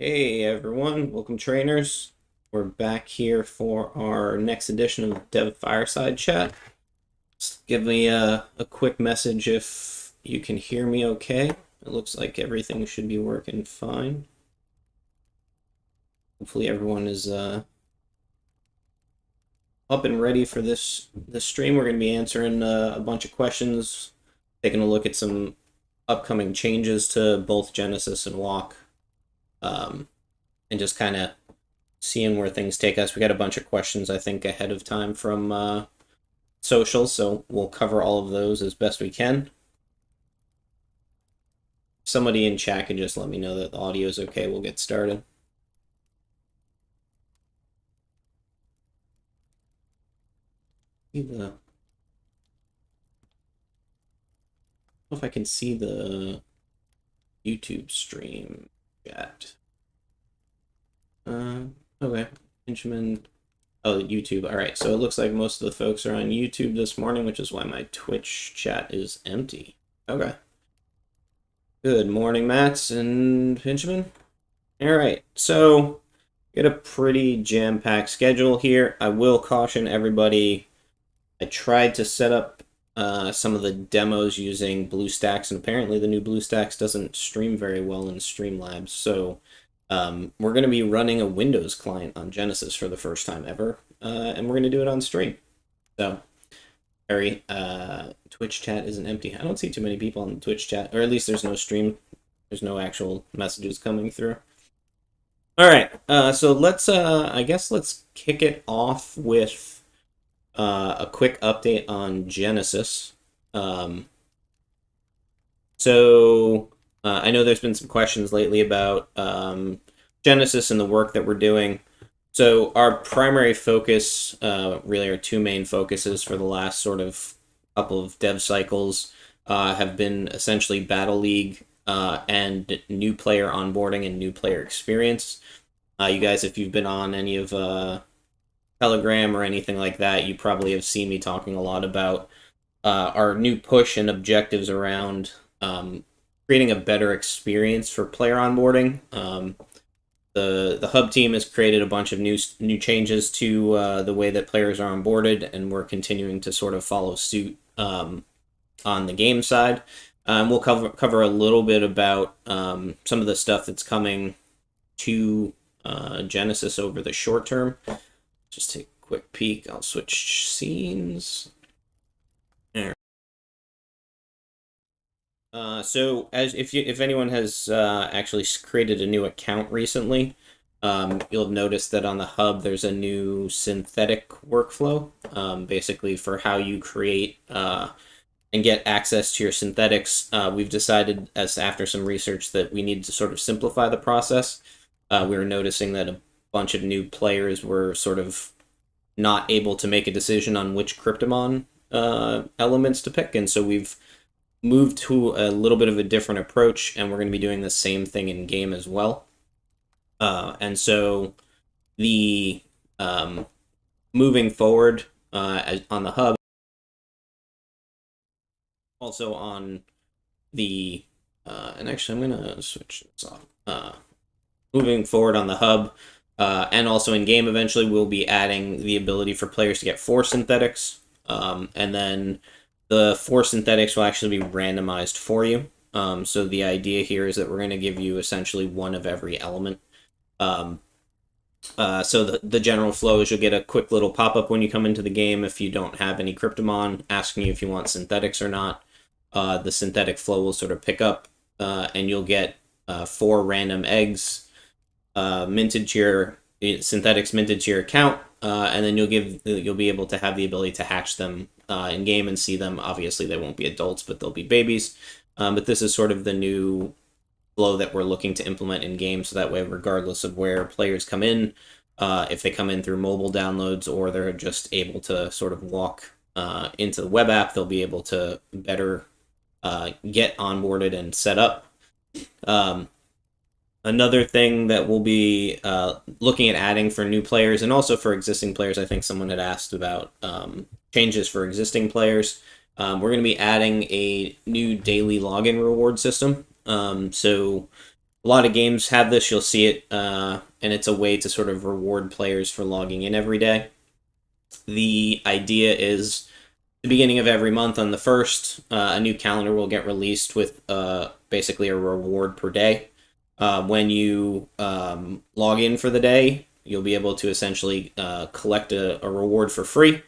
Hey everyone, welcome trainers. We're back here for our next edition of Dev Fireside Chat. Just give me a quick message if you can hear me okay. It looks like everything should be working fine. Hopefully everyone is up and ready for this stream. We're going to be answering a bunch of questions, taking a look at some upcoming changes to both Genesis and Walk, and just kind of seeing where things take us. We got a bunch of questions, I think, ahead of time from socials, so we'll cover all of those as best we can. Somebody in chat can just let me know that the audio is okay. We'll get started. I don't know if I can see the YouTube stream chat. Okay. Benjamin. Oh, YouTube. All right. So it looks like most of the folks are on YouTube this morning, which is why my Twitch chat is empty. Okay. Good morning, Mats and Benjamin. All right. So get a pretty jam-packed schedule here. I will caution everybody. I tried to set up some of the demos using BlueStacks, and apparently the new BlueStacks doesn't stream very well in Streamlabs. So we're going to be running a Windows client on Genesis for the first time ever, and we're going to do it on stream. So, Harry, Twitch chat isn't empty. I don't see too many people on the Twitch chat, or at least there's no stream. There's no actual messages coming through. All right, so I guess let's kick it off with a quick update on Genesis. I know there's been some questions lately about Genesis and the work that we're doing. So our primary focus, really our two main focuses for the last sort of couple of dev cycles, have been essentially Battle League and new player onboarding and new player experience. You guys, if you've been on any of Telegram or anything like that, you probably have seen me talking a lot about our new push and objectives around creating a better experience for player onboarding. The hub team has created a bunch of new changes to the way that players are onboarded, and we're continuing to sort of follow suit on the game side. We'll cover a little bit about some of the stuff that's coming to Genesis over the short term. Just take a quick peek. I'll switch scenes. So if anyone has actually created a new account recently, you'll have noticed that on the hub there's a new synthetic workflow, basically for how you create and get access to your synthetics. We've decided, as after some research, that we need to sort of simplify the process. We were noticing that a bunch of new players were sort of not able to make a decision on which Cryptomon elements to pick, and so we've moved to a little bit of a different approach, and we're going to be doing the same thing in game as well. And so the moving forward on the hub, also on the and actually I'm going to switch this off. Moving forward on the hub, and also in game, eventually we'll be adding the ability for players to get 4 synthetics, and then the 4 synthetics will actually be randomized for you. So the idea here is that we're going to give you essentially one of every element. So the general flow is you'll get a quick little pop-up when you come into the game if you don't have any Cryptomon, asking you if you want synthetics or not. The synthetic flow will sort of pick up, and you'll get 4 random eggs minted to your synthetics minted to your account, and then you'll be able to have the ability to hatch them in game and see them. Obviously, they won't be adults, but they'll be babies. But this is sort of the new flow that we're looking to implement in game, so that way, regardless of where players come in, if they come in through mobile downloads or they're just able to sort of walk into the web app, they'll be able to better get onboarded and set up. Another thing that we'll be looking at adding for new players and also for existing players, I think someone had asked about changes for existing players. We're going to be adding a new daily login reward system. So A lot of games have this. You'll see it, and it's a way to sort of reward players for logging in every day. The idea is the beginning of every month on the first, a new calendar will get released with basically a reward per day. When you log in for the day, you'll be able to essentially collect a reward for free.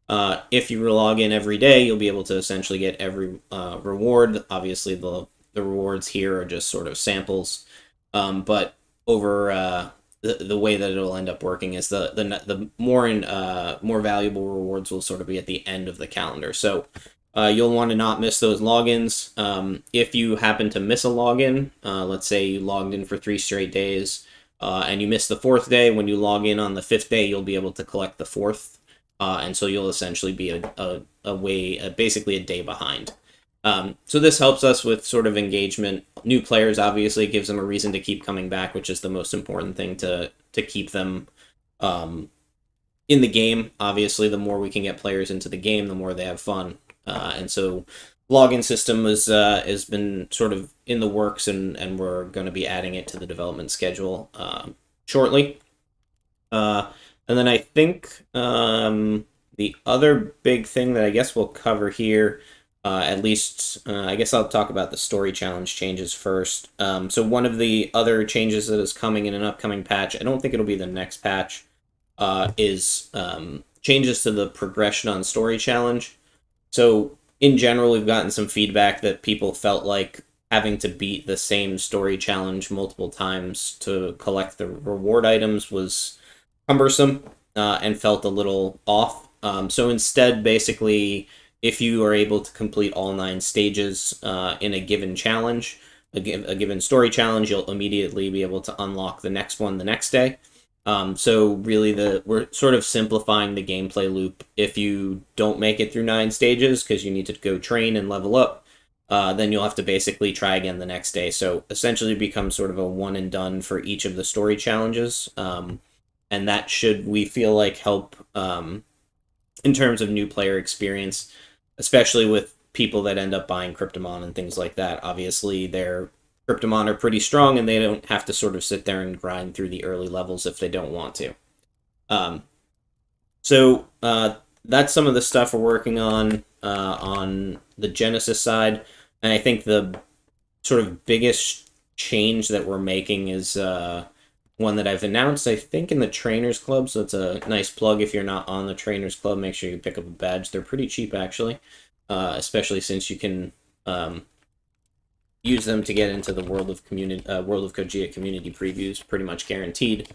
If you log in every day, you'll be able to essentially get every reward. Obviously, the rewards here are just sort of samples, but over the way that it'll end up working is the more valuable rewards will sort of be at the end of the calendar. So you'll want to not miss those logins. If you happen to miss a login, let's say you logged in for 3 straight days, and you miss the 4th day, when you log in on the 5th day, you'll be able to collect the 4th. And so you'll essentially be basically a day behind. So this helps us with sort of engagement. New players, obviously, gives them a reason to keep coming back, which is the most important thing to keep them in the game. Obviously, the more we can get players into the game, the more they have fun. And so login system has been sort of in the works, and we're going to be adding it to the development schedule shortly. And then I think the other big thing that I guess we'll cover here, at least I guess I'll talk about the story challenge changes first. So one of the other changes that is coming in an upcoming patch, I don't think it'll be the next patch, is changes to the progression on story challenge. So in general, we've gotten some feedback that people felt like having to beat the same story challenge multiple times to collect the reward items was cumbersome and felt a little off. So instead, basically, if you are able to complete all 9 stages in a given challenge, a given story challenge, you'll immediately be able to unlock the next one the next day. So really, we're sort of simplifying the gameplay loop. If you don't make it through 9 stages because you need to go train and level up, then you'll have to basically try again the next day. So essentially, it becomes sort of a one and done for each of the story challenges. And that should, we feel like, help in terms of new player experience, especially with people that end up buying Cryptomon and things like that. Obviously, their Cryptomon are pretty strong, and they don't have to sort of sit there and grind through the early levels if they don't want to. So that's some of the stuff we're working on the Genesis side. And I think the sort of biggest change that we're making is one that I've announced, I think, in the Trainers Club. So it's a nice plug. If you're not on the Trainers Club, make sure you pick up a badge. They're pretty cheap, actually, especially since you can use them to get into the World of Koji community previews, pretty much guaranteed.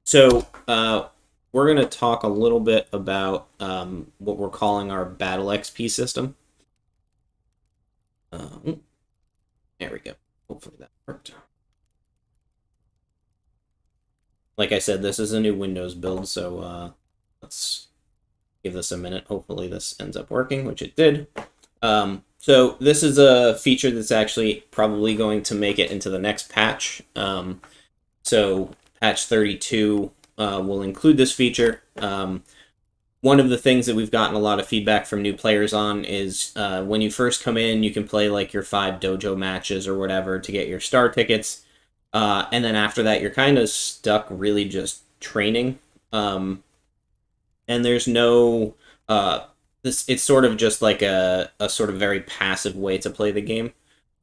So we're going to talk a little bit about what we're calling our Battle XP system. There we go. Hopefully that worked. Like I said, this is a new Windows build, so let's give this a minute. Hopefully this ends up working, which it did. So this is a feature that's actually probably going to make it into the next patch. So patch 32 will include this feature. One of the things that we've gotten a lot of feedback from new players on is when you first come in, you can play like your 5 dojo matches or whatever to get your star tickets. And then after that, you're kind of stuck really just training. And there's no... it's sort of just like a sort of very passive way to play the game.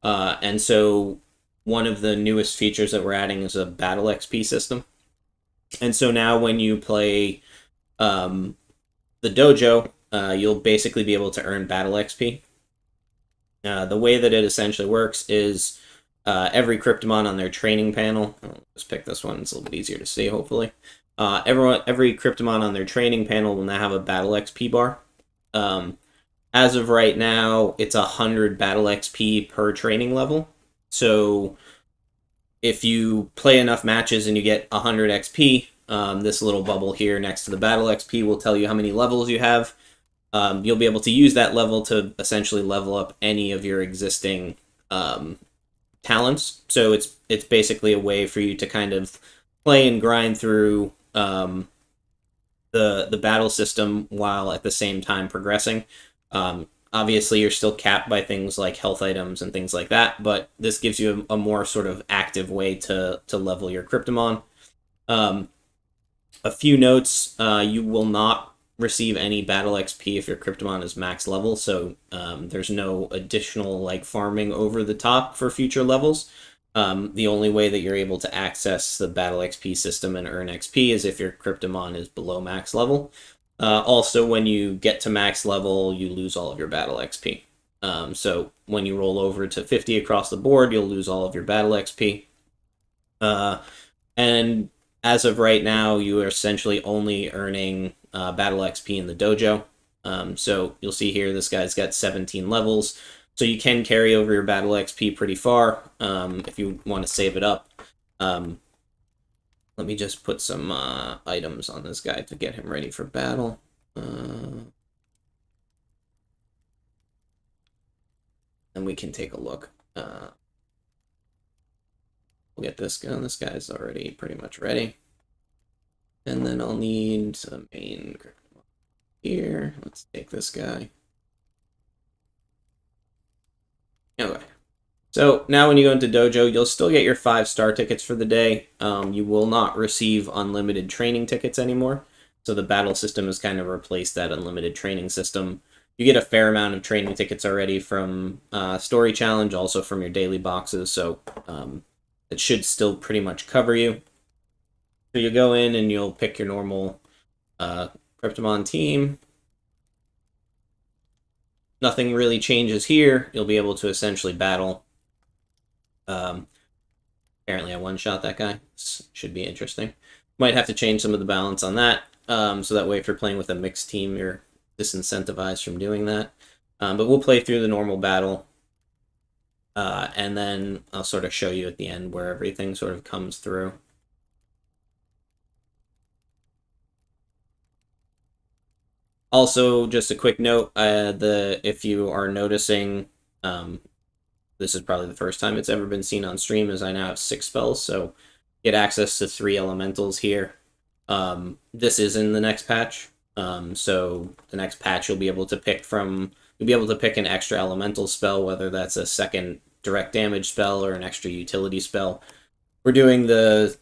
And so one of the newest features that we're adding is a Battle XP system. And so now when you play the dojo, you'll basically be able to earn Battle XP. The way that it essentially works is... every Cryptomon on their training panel, let's pick this one, it's a little bit easier to see, hopefully. Every Cryptomon on their training panel will now have a Battle XP bar. As of right now, it's 100 Battle XP per training level. So if you play enough matches and you get 100 XP, this little bubble here next to the Battle XP will tell you how many levels you have. You'll be able to use that level to essentially level up any of your existing talents. So it's basically a way for you to kind of play and grind through the battle system while at the same time progressing. Obviously, you're still capped by things like health items and things like that, but this gives you a more sort of active way to level your Cryptomon. A few notes: you will not receive any battle XP if your Cryptomon is max level, so there's no additional like farming over the top for future levels. The only way that you're able to access the battle XP system and earn XP is if your Cryptomon is below max level. Also, when you get to max level, you lose all of your battle XP. So when you roll over to 50 across the board, you'll lose all of your battle XP. And as of right now, you are essentially only earning battle XP in the dojo. So you'll see here, this guy's got 17 levels. So you can carry over your battle XP pretty far if you want to save it up. Let me just put some items on this guy to get him ready for battle. And we can take a look. We'll get this gun. This guy's already pretty much ready. And then I'll need some main here. Let's take this guy. Okay. So now when you go into Dojo, you'll still get your 5-star tickets for the day. You will not receive unlimited training tickets anymore. So the battle system has kind of replaced that unlimited training system. You get a fair amount of training tickets already from Story Challenge, also from your daily boxes. So it should still pretty much cover you. So you go in and you'll pick your normal Cryptomon team. Nothing really changes here. You'll be able to essentially battle. Apparently I one-shot that guy. This should be interesting. Might have to change some of the balance on that. So that way if you're playing with a mixed team, you're disincentivized from doing that. But we'll play through the normal battle. And then I'll sort of show you at the end where everything sort of comes through. Also, just a quick note, if you are noticing, this is probably the first time it's ever been seen on stream, as I now have 6 spells, so get access to 3 elementals here. This is in the next patch, so the next patch you'll be able to pick an extra elemental spell, whether that's a second direct damage spell or an extra utility spell. We're doing the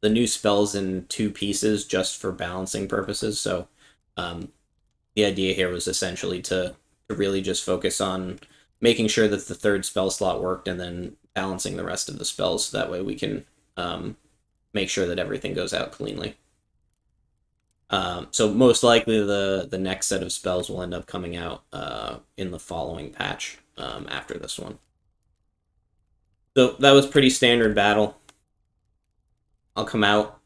new spells in 2 pieces just for balancing purposes, so the idea here was essentially to really just focus on making sure that the 3rd spell slot worked and then balancing the rest of the spells, so that way we can make sure that everything goes out cleanly. So most likely the next set of spells will end up coming out in the following patch after this one. So that was pretty standard battle. I'll come out.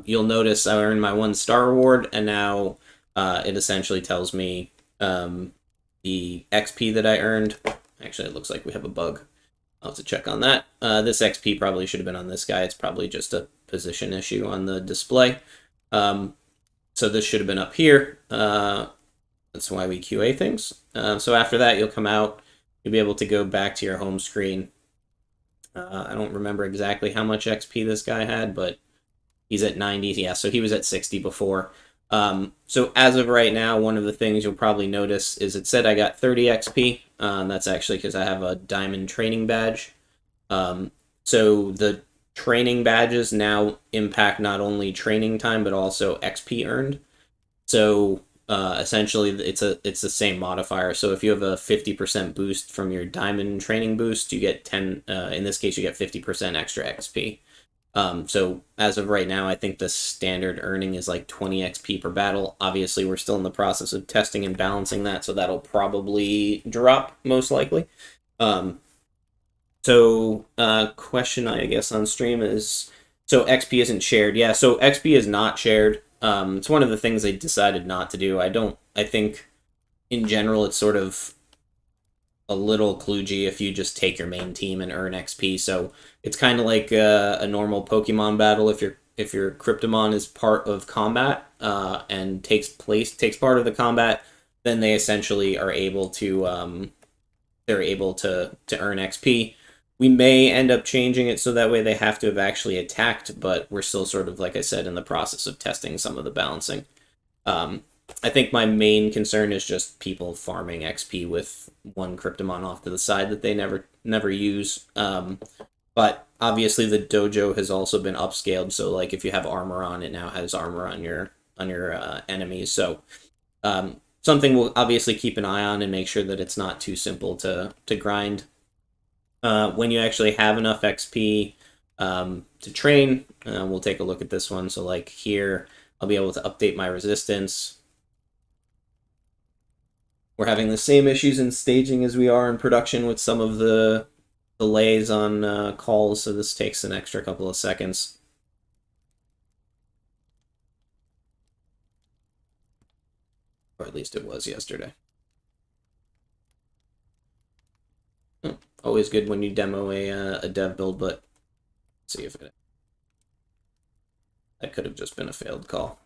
You'll notice I earned my 1-star reward, and now it essentially tells me the XP that I earned. Actually, it looks like we have a bug. I'll have to check on that. This XP probably should have been on this guy. It's probably just a position issue on the display. So this should have been up here. That's why we QA things. So after that, you'll come out. You'll be able to go back to your home screen. I don't remember exactly how much XP this guy had, but he's at 90. Yeah, so he was at 60 before. So as of right now, one of the things you'll probably notice is it said I got 30 XP. That's actually because I have a diamond training badge. So the training badges now impact not only training time, but also XP earned. So essentially it's the same modifier. So if you have a 50% boost from your diamond training boost, you get 10, in this case, you get 50% extra XP. So as of right now, I think the standard earning is like 20 XP per battle. Obviously, we're still in the process of testing and balancing that, so that'll probably drop, most likely. Question, I guess, on stream is, so XP isn't shared. Yeah, so XP is not shared. It's one of the things they decided not to do. I think, in general, it's sort of a little kludgy if you just take your main team and earn XP. So it's kind of like a normal Pokemon battle. If your Cryptomon is part of combat and takes part of the combat, then they essentially are able to earn XP. We may end up changing it so that way they have to have actually attacked, but we're still sort of, like I said, in the process of testing some of the balancing. I think my main concern is just people farming XP with one Cryptomon off to the side that they never use. But obviously the dojo has also been upscaled, so like if you have armor on, it now has armor on your enemies. So something we'll obviously keep an eye on and make sure that it's not too simple to grind. When you actually have enough XP to train, we'll take a look at this one. So like here, I'll be able to update my resistance. We're having the same issues in staging as we are in production with some of the delays on calls, so this takes an extra couple of seconds. Or at least it was yesterday. Always good when you demo a dev build, but let's see if that could have just been a failed call.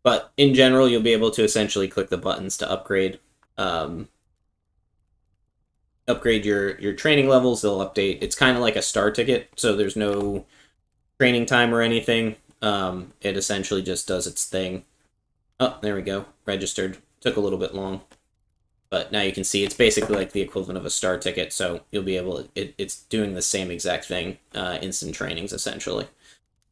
But in general, you'll be able to essentially click the buttons to upgrade upgrade your training levels. They'll update. It's kind of like a star ticket, so there's no training time or anything. It essentially just does its thing. Oh, there we go. Registered. Took a little bit long. But now you can see it's basically like the equivalent of a star ticket, so you'll be able to, it's doing the same exact thing, instant trainings, essentially.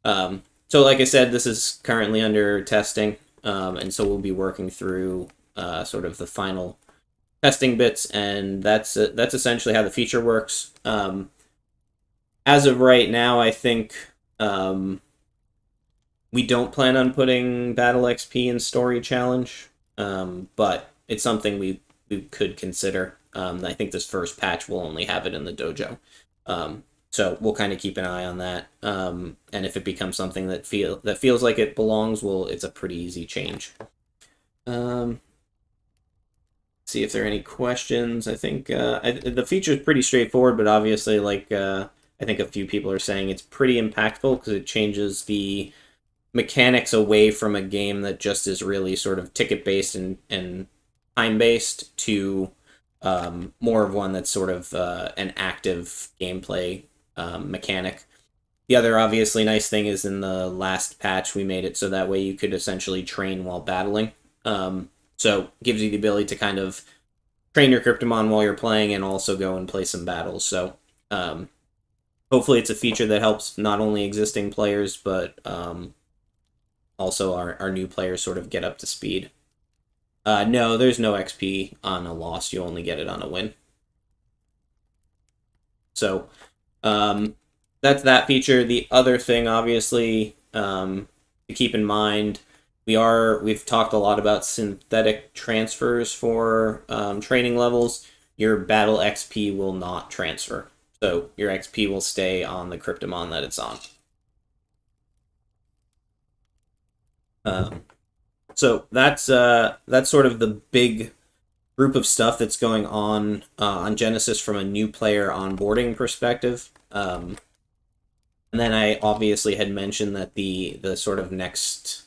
So like I said, this is currently under testing, and so we'll be working through sort of the final testing bits, and that's essentially how the feature works. As of right now, I think we don't plan on putting Battle XP in Story Challenge, but it's something we could consider. I think this first patch will only have it in the dojo. So we'll kind of keep an eye on that. And if it becomes something that feels like it belongs, it's a pretty easy change. See if there are any questions. I think the feature is pretty straightforward, but obviously, like I think a few people are saying, it's pretty impactful because it changes the mechanics away from a game that just is really sort of ticket based and time based to more of one that's sort of an active gameplay mechanic. The other obviously nice thing is in the last patch we made it so that way you could essentially train while battling. So it gives you the ability to kind of train your Cryptomon while you're playing and also go and play some battles. So hopefully it's a feature that helps not only existing players but also our new players sort of get up to speed. No, there's no XP on a loss. You only get it on a win. So that's that feature. The other thing, obviously, to keep in mind, we've talked a lot about synthetic transfers for training levels. Your battle XP will not transfer. So your XP will stay on the Cryptomon that it's on. So that's sort of the big group of stuff that's going on Genesis from a new player onboarding perspective. And then I obviously had mentioned that the sort of next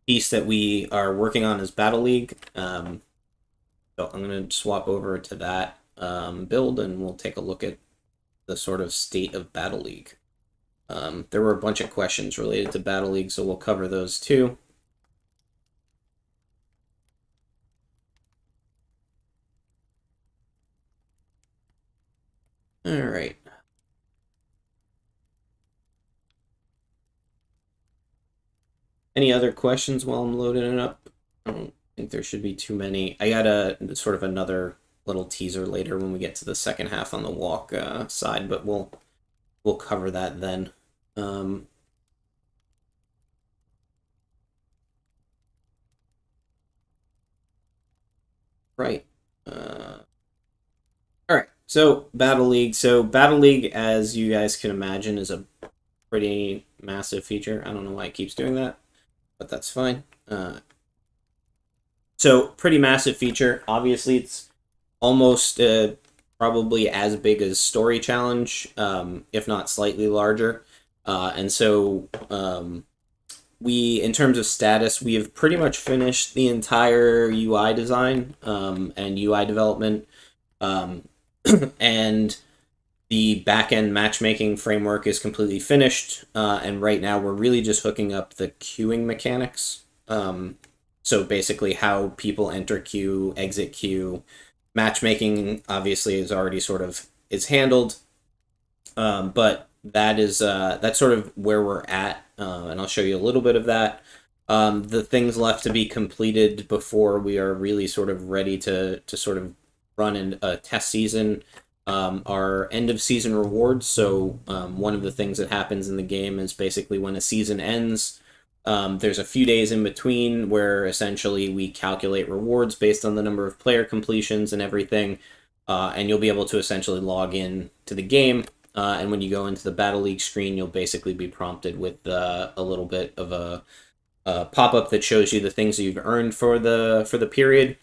piece that we are working on is Battle League. So I'm going to swap over to that build, and we'll take a look at the sort of state of Battle League. There were a bunch of questions related to Battle League, so we'll cover those too. All right. Any other questions while I'm loading it up? I don't think there should be too many. I got a sort of another little teaser later when we get to the second half on the walk side, but we'll cover that then. Right. All right. So Battle League. So Battle League, as you guys can imagine, is a pretty massive feature. I don't know why it keeps doing that, but that's fine. So pretty massive feature. Obviously, it's almost probably as big as Story Challenge, if not slightly larger. And so in terms of status, we have pretty much finished the entire UI design and UI development. And the back-end matchmaking framework is completely finished. And right now we're really just hooking up the queuing mechanics. So basically, how people enter queue, exit queue, matchmaking obviously is already sort of is handled, but that's sort of where we're at, and I'll show you a little bit of that. The things left to be completed before we are really sort of ready to sort of run in a test season are end of season rewards. So one of the things that happens in the game is basically when a season ends, there's a few days in between where essentially we calculate rewards based on the number of player completions and everything, and you'll be able to essentially log in to the game. And when you go into the Battle League screen, you'll basically be prompted with a little bit of a pop-up that shows you the things that you've earned for the period.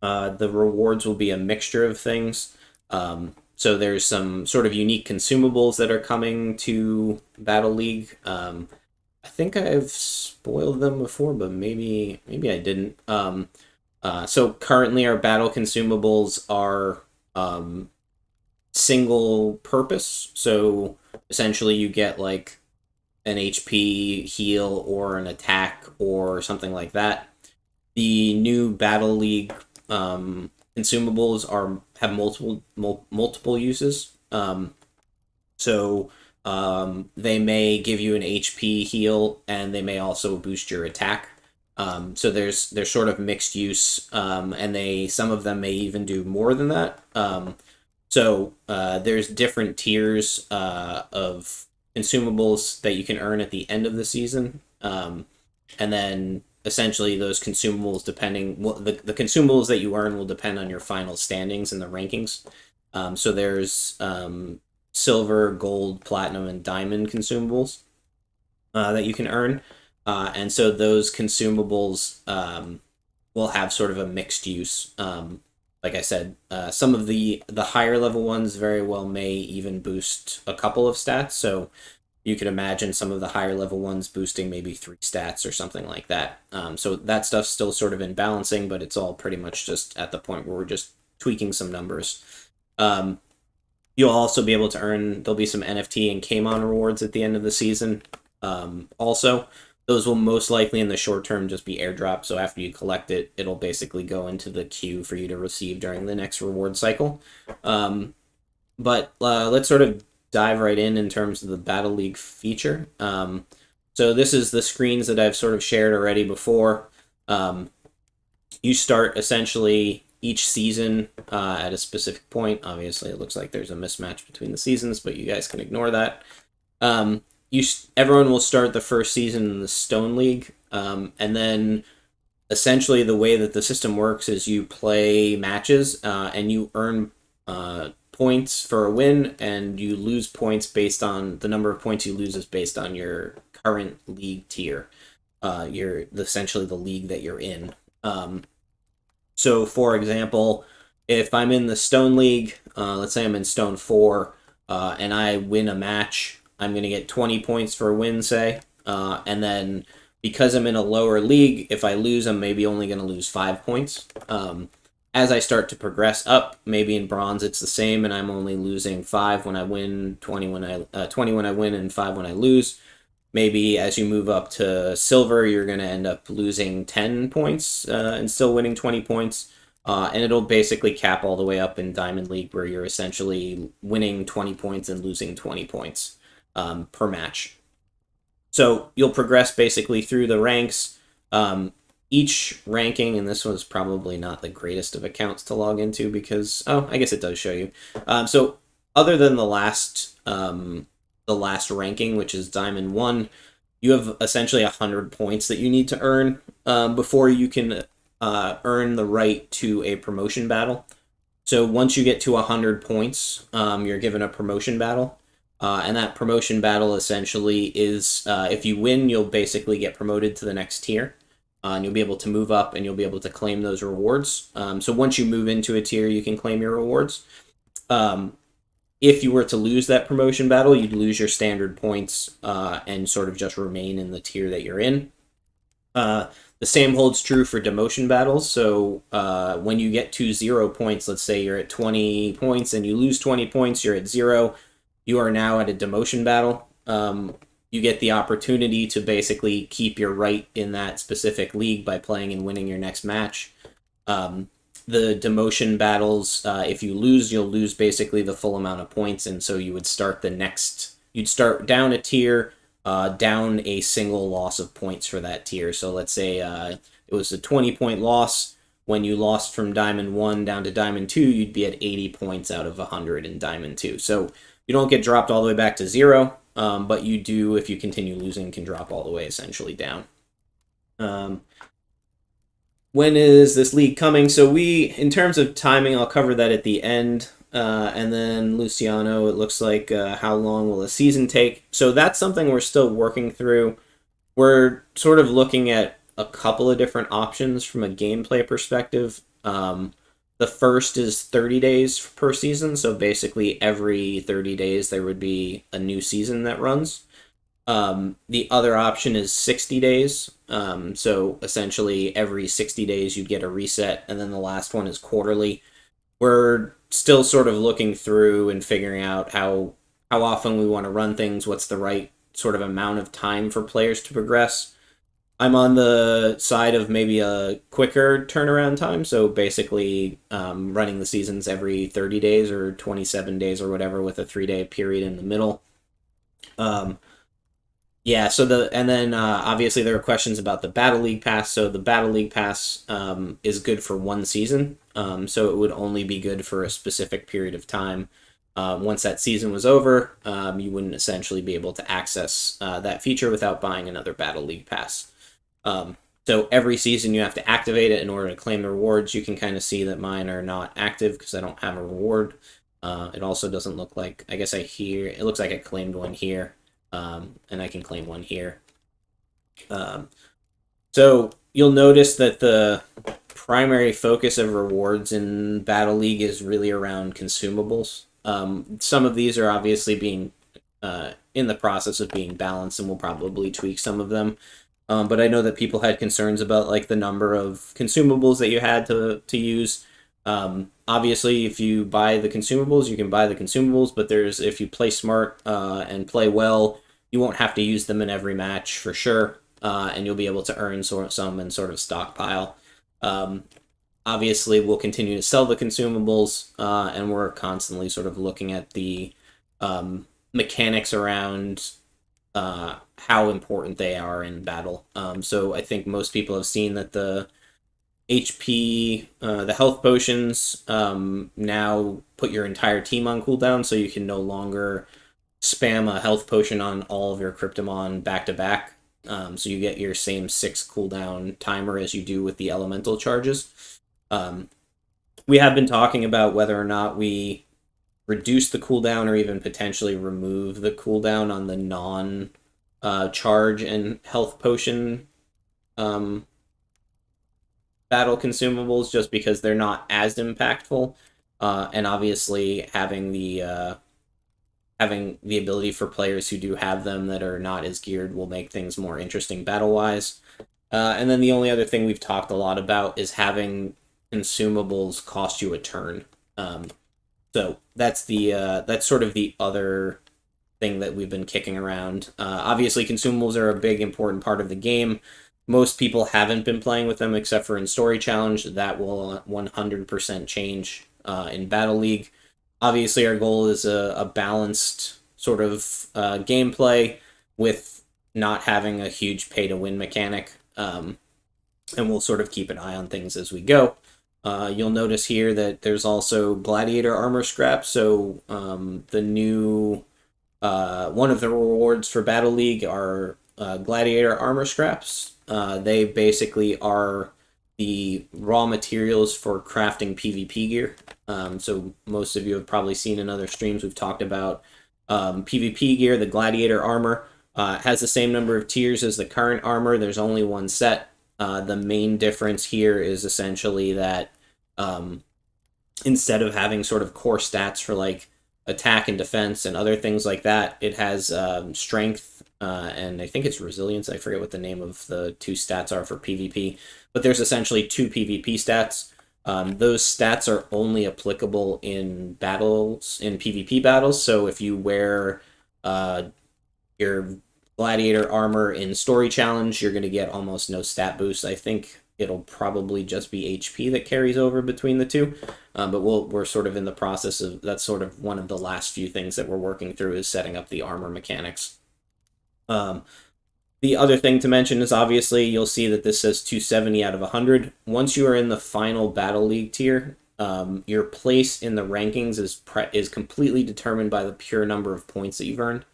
The rewards will be a mixture of things. So there's some sort of unique consumables that are coming to Battle League. I think I've spoiled them before, but maybe I didn't. So currently our battle consumables are single purpose. So essentially you get like an HP heal or an attack or something like that. The new Battle League consumables have multiple uses. So they may give you an HP heal, and they may also boost your attack. So there's sort of mixed use, and some of them may even do more than that. So there's different tiers of consumables that you can earn at the end of the season, and then essentially those consumables the consumables that you earn will depend on your final standings in the rankings. So there's silver, gold, platinum, and diamond consumables that you can earn, and so those consumables will have sort of a mixed use. Like I said, some of the higher level ones very well may even boost a couple of stats. So you could imagine some of the higher level ones boosting maybe 3 stats or something like that. So that stuff's still sort of in balancing, but it's all pretty much just at the point where we're just tweaking some numbers. You'll also be able to there'll be some NFT and KMON rewards at the end of the season. Also, those will most likely in the short term just be airdrop. So after you collect it, it'll basically go into the queue for you to receive during the next reward cycle. But let's sort of dive right in terms of the Battle League feature. So this is the screens that I've sort of shared already before. You start essentially each season at a specific point. Obviously, it looks like there's a mismatch between the seasons, but you guys can ignore that. Everyone will start the first season in the Stone League, and then essentially the way that the system works is you play matches, and you earn points for a win, and you lose points based on the number of points you lose is based on your current league tier, essentially the league that you're in. So for example, if I'm in the Stone League, let's say I'm in Stone 4, and I win a match, I'm going to get 20 points for a win, say, and then because I'm in a lower league, if I lose, I'm maybe only going to lose 5 points. As I start to progress up, maybe in bronze it's the same, and I'm only losing 5 when I win, 20 when I win, and 5 when I lose. Maybe as you move up to silver, you're going to end up losing 10 points and still winning 20 points. And it'll basically cap all the way up in Diamond League, where you're essentially winning 20 points and losing 20 points per match. So you'll progress basically through the ranks. Each ranking, and this was probably not the greatest of accounts to log into because, I guess it does show you. So other than the last ranking, which is Diamond 1, you have essentially 100 points that you need to earn before you can earn the right to a promotion battle. So once you get to 100 points, you're given a promotion battle. And that promotion battle essentially is, if you win, you'll basically get promoted to the next tier. And you'll be able to move up, and you'll be able to claim those rewards. So once you move into a tier, you can claim your rewards. If you were to lose that promotion battle, you'd lose your standard points and sort of just remain in the tier that you're in. The same holds true for demotion battles. So when you get to 0 points, let's say you're at 20 points and you lose 20 points, you're at 0. You are now at a demotion battle. you get the opportunity to basically keep your right in that specific league by playing and winning your next match. The demotion battles, if you lose, you'll lose basically the full amount of points, and so you would start you'd start down a tier, down a single loss of points for that tier. So let's say it was a 20-point loss. When you lost from Diamond 1 down to Diamond 2, you'd be at 80 points out of 100 in Diamond 2. So you don't get dropped all the way back to 0, but you do, if you continue losing, can drop all the way essentially down. When is this league coming? So in terms of timing, I'll cover that at the end. And then Luciano, it looks like how long will a season take? So that's something we're still working through. We're sort of looking at a couple of different options from a gameplay perspective. The first is 30 days per season, so basically every 30 days there would be a new season that runs. The other option is 60 days. So essentially every 60 days you'd get a reset, and then the last one is quarterly. We're still sort of looking through and figuring out how often we want to run things, what's the right sort of amount of time for players to progress. I'm on the side of maybe a quicker turnaround time, so basically running the seasons every 30 days or 27 days or whatever, with a 3-day period in the middle. Yeah, so and then obviously there are questions about the Battle League Pass. So the Battle League Pass is good for one season, so it would only be good for a specific period of time. Once that season was over, you wouldn't essentially be able to access that feature without buying another Battle League Pass. So every season you have to activate it in order to claim the rewards. You can kind of see that mine are not active because I don't have a reward. It also doesn't look like, I guess it looks like I claimed one here, and I can claim one here. So you'll notice that the primary focus of rewards in Battle League is really around consumables. Some of these are obviously being in the process of being balanced, and we'll probably tweak some of them. But I know that people had concerns about like the number of consumables that you had to use. Obviously, if you buy the consumables, you can buy the consumables, but if you play smart and play well, you won't have to use them in every match for sure, and you'll be able to earn some and sort of stockpile. Obviously, we'll continue to sell the consumables, and we're constantly sort of looking at the mechanics around how important they are in battle. So I think most people have seen that the HP, the health potions, now put your entire team on cooldown, so you can no longer spam a health potion on all of your Cryptomon back to back. So you get your same 6 cooldown timer as you do with the elemental charges. We have been talking about whether or not we reduce the cooldown or even potentially remove the cooldown on the non charge and health potion battle consumables, just because they're not as impactful, and obviously having the ability for players who do have them that are not as geared will make things more interesting battle wise. And then the only other thing we've talked a lot about is having consumables cost you a turn. So that's sort of the other thing that we've been kicking around. Obviously, consumables are a big important part of the game. Most people haven't been playing with them except for in Story Challenge. That will 100% change in Battle League. Obviously, our goal is a balanced sort of gameplay with not having a huge pay-to-win mechanic. And we'll sort of keep an eye on things as we go. You'll notice here that there's also Gladiator armor scraps. So the new one of the rewards for Battle League are Gladiator armor scraps. They basically are the raw materials for crafting PvP gear. So most of you have probably seen in other streams we've talked about PvP gear. The Gladiator armor has the same number of tiers as the current armor. There's only one set. The main difference here is essentially that instead of having sort of core stats for like attack and defense and other things like that, it has strength and I think it's resilience. I forget what the name of the 2 stats are for PvP, but there's essentially 2 PvP stats. Those stats are only applicable in PvP battles. So if you wear your gladiator armor in story challenge, you're going to get almost no stat boost. I think it'll probably just be HP that carries over between the two. But we're sort of in the process of, that's sort of one of the last few things that we're working through, is setting up the armor mechanics. The other thing to mention is, obviously you'll see that this says 270 out of 100. Once you are in the final Battle League tier, your place in the rankings is completely determined by the pure number of points that you've earned.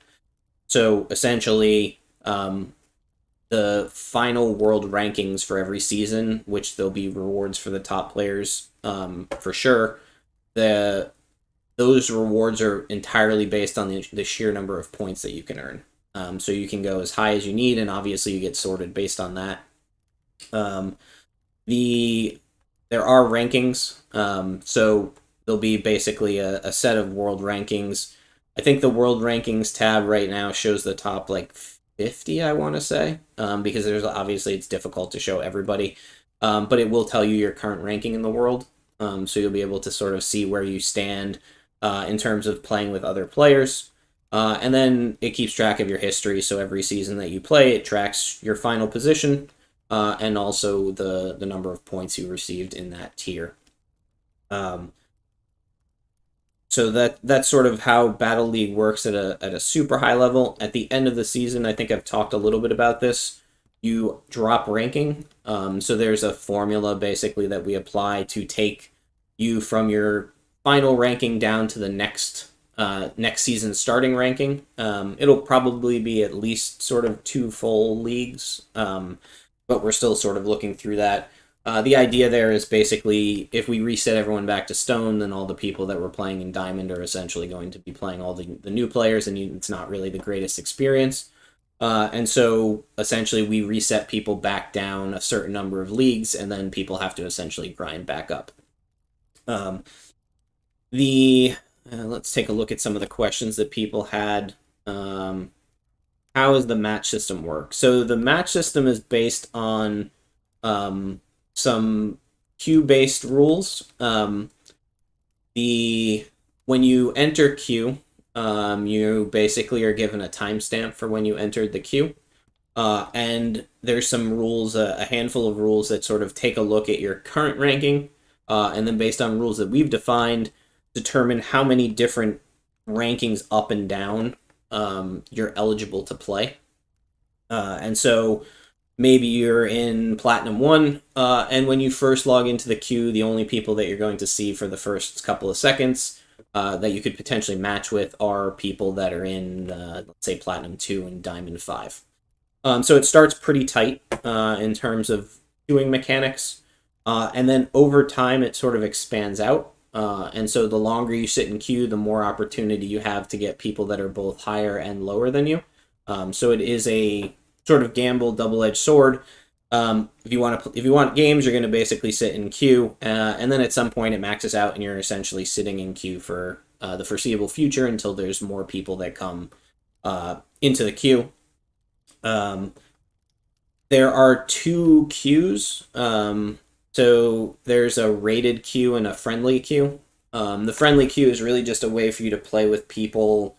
So essentially, the final world rankings for every season, which there'll be rewards for the top players, for sure, those rewards are entirely based on the sheer number of points that you can earn. So you can go as high as you need, and obviously you get sorted based on that. There are rankings, so there'll be basically a set of world rankings. I think the world rankings tab right now shows the top like 50, I want to say, because there's obviously, it's difficult to show everybody, but it will tell you your current ranking in the world, so you'll be able to sort of see where you stand in terms of playing with other players. And then it keeps track of your history, so every season that you play, it tracks your final position, and also the number of points you received in that tier. So that's sort of how Battle League works at a super high level. At the end of the season, I think I've talked a little bit about this, you drop ranking. So there's a formula basically that we apply to take you from your final ranking down to the next season's starting ranking. It'll probably be at least sort of 2 full leagues, but we're still sort of looking through that. The idea there is basically, if we reset everyone back to stone, then all the people that were playing in Diamond are essentially going to be playing all the new players, and it's not really the greatest experience. And so essentially we reset people back down a certain number of leagues, and then people have to essentially grind back up. Let's take a look at some of the questions that people had. How does the match system work? So the match system is based on some queue-based rules. When you enter queue, you basically are given a timestamp for when you entered the queue. And there's some rules, a handful of rules that sort of take a look at your current ranking, and then based on rules that we've defined, determine how many different rankings up and down you're eligible to play. And so maybe you're in Platinum 1, and when you first log into the queue, the only people that you're going to see for the first couple of seconds that you could potentially match with are people that are in, let's say, Platinum 2 and Diamond 5. So it starts pretty tight in terms of queuing mechanics, and then over time it sort of expands out. And so the longer you sit in queue, the more opportunity you have to get people that are both higher and lower than you. So it is a sort of gamble, double-edged sword. If you want games, you're going to basically sit in queue, and then at some point it maxes out, and you're essentially sitting in queue for the foreseeable future until there's more people that come into the queue. There are 2 queues. So there's a rated queue and a friendly queue. The friendly queue is really just a way for you to play with people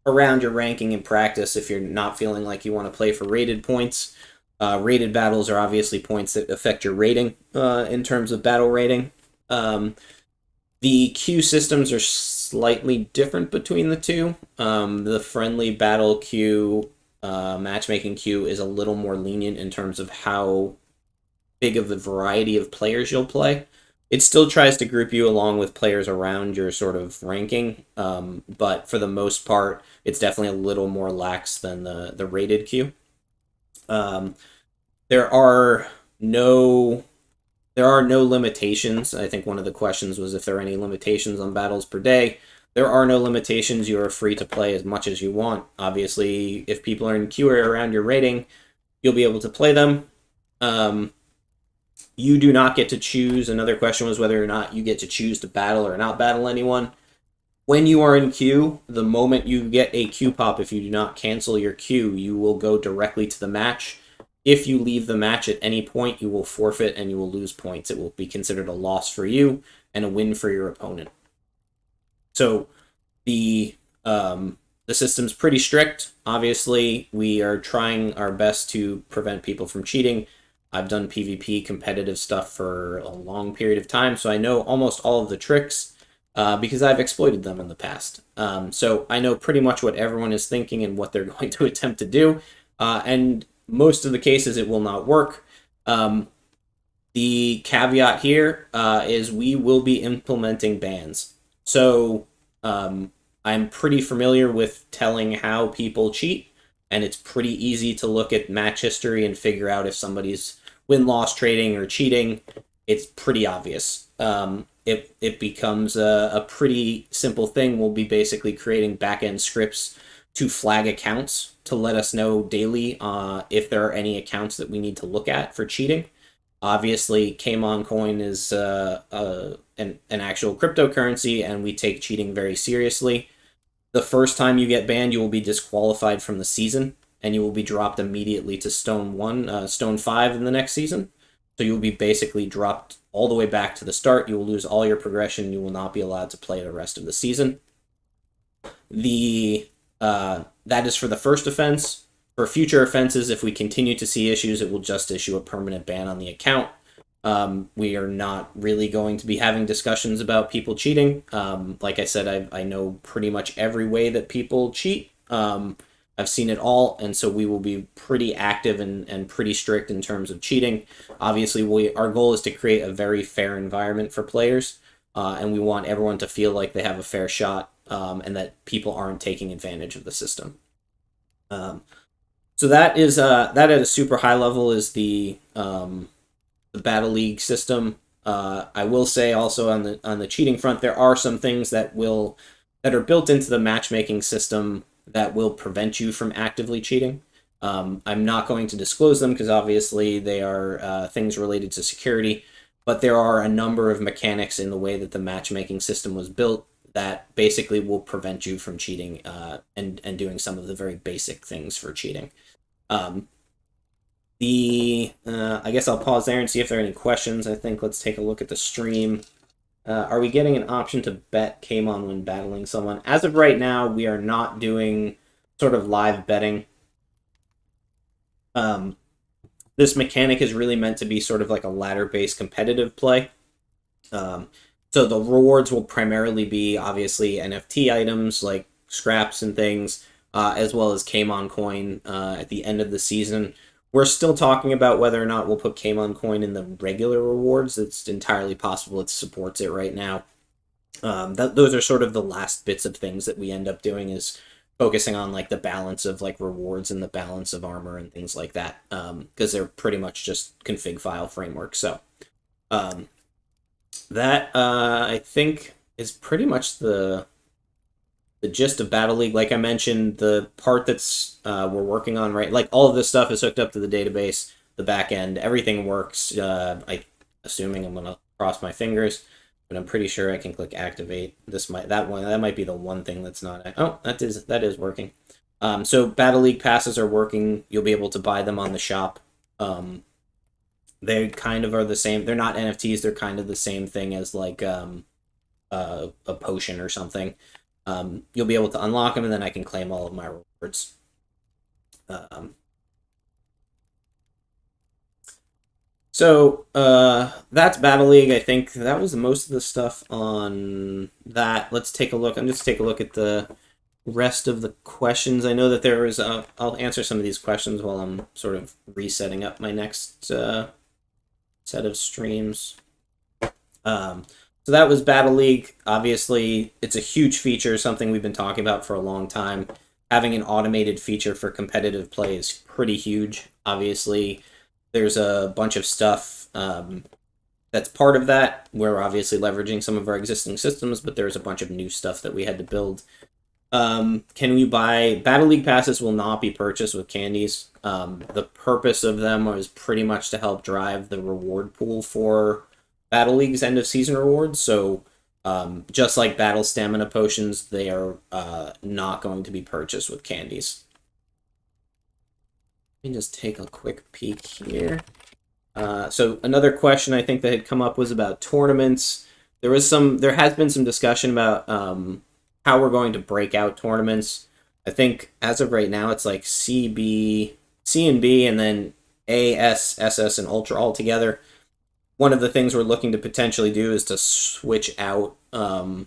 around your ranking in practice if you're not feeling like you want to play for rated points. Rated battles are obviously points that affect your rating in terms of battle rating. The queue systems are slightly different between the two. The friendly battle queue, matchmaking queue, is a little more lenient in terms of how big of the variety of players you'll play. It still tries to group you along with players around your sort of ranking, but for the most part, it's definitely a little more lax than the rated queue. There are no limitations. I think one of the questions was if there are any limitations on battles per day. There are no limitations. You are free to play as much as you want. Obviously, if people are in queue or around your rating, you'll be able to play them. You do not get to choose. Another question was whether or not you get to choose to battle or not battle anyone. When you are in queue, the moment you get a queue pop, if you do not cancel your queue, you will go directly to the match. If you leave the match at any point, you will forfeit and you will lose points. It will be considered a loss for you and a win for your opponent. So the The system's pretty strict. Obviously, we are trying our best to prevent people from cheating. I've done PvP competitive stuff for a long period of time, so I know almost all of the tricks because I've exploited them in the past. So I know pretty much what everyone is thinking and what they're going to attempt to do. And most of the cases, it will not work. The caveat here is we will be implementing bans. So I'm pretty familiar with telling how people cheat, and it's pretty easy to look at match history and figure out if somebody's win-loss trading or cheating. It's pretty obvious. It becomes a pretty simple thing. We'll be basically creating back-end scripts to flag accounts to let us know daily if there are any accounts that we need to look at for cheating. Obviously, KMON coin is an actual cryptocurrency, and we take cheating very seriously. The first time you get banned, you will be disqualified from the season, and you will be dropped immediately to Stone 5 in the next season. So you will be basically dropped all the way back to the start. You will lose all your progression. You will not be allowed to play the rest of the season. That is for the first offense. For future offenses, if we continue to see issues, it will just issue a permanent ban on the account. We are not really going to be having discussions about people cheating. Like I said, I know pretty much every way that people cheat. I've seen it all, and so we will be pretty active and pretty strict in terms of cheating. Obviously, our goal is to create a very fair environment for players, and we want everyone to feel like they have a fair shot, and that people aren't taking advantage of the system. So that is that at a super high level is the Battle League system. I will say also on the cheating front, there are some things that are built into the matchmaking system that will prevent you from actively cheating. I'm not going to disclose them because obviously they are things related to security, but there are a number of mechanics in the way that the matchmaking system was built that basically will prevent you from cheating and doing some of the very basic things for cheating. I guess I'll pause there and see if there are any questions. I think let's take a look at the stream. Are we getting an option to bet KMON when battling someone? As of right now, we are not doing sort of live betting. This mechanic is really meant to be sort of like a ladder-based competitive play. So the rewards will primarily be obviously NFT items like scraps and things, as well as KMON coin at the end of the season. We're still talking about whether or not we'll put KMON coin in the regular rewards. It's entirely possible it supports it right now. Those are sort of the last bits of things that we end up doing, is focusing on like the balance of like rewards and the balance of armor and things like that, because they're pretty much just config file frameworks. So that I think is pretty much the gist of Battle League. Like I mentioned, the part that's we're working on, right, like all of this stuff is hooked up to the database, the back end, everything works. Assuming, I'm gonna cross my fingers, but I'm pretty sure I can click activate. That might be the one thing that's not. Oh, that is working. So Battle League passes are working. You'll be able to buy them on the shop. They kind of are the same. They're not NFTs. They're kind of the same thing as like a potion or something. You'll be able to unlock them, and then I can claim all of my rewards. So that's Battle League. I think that was most of the stuff on that. Let's take a look. I'm just take a look at the rest of the questions. I know that there was. I'll answer some of these questions while I'm sort of resetting up my next set of streams. So that was Battle League. Obviously, it's a huge feature, something we've been talking about for a long time. Having an automated feature for competitive play is pretty huge. Obviously, there's a bunch of stuff that's part of that. We're obviously leveraging some of our existing systems, but there's a bunch of new stuff that we had to build. Can we buy Battle League passes? Will not be purchased with candies. The purpose of them was pretty much to help drive the reward pool for Battle League's end of season rewards. So just like battle stamina potions, they are not going to be purchased with candies. Let me just take a quick peek here. So another question I think that had come up was about tournaments. There has been some discussion about how we're going to break out tournaments. I think as of right now, it's like C, B, C and B, and then A, S, SS, and Ultra all together. One of the things we're looking to potentially do is to switch out to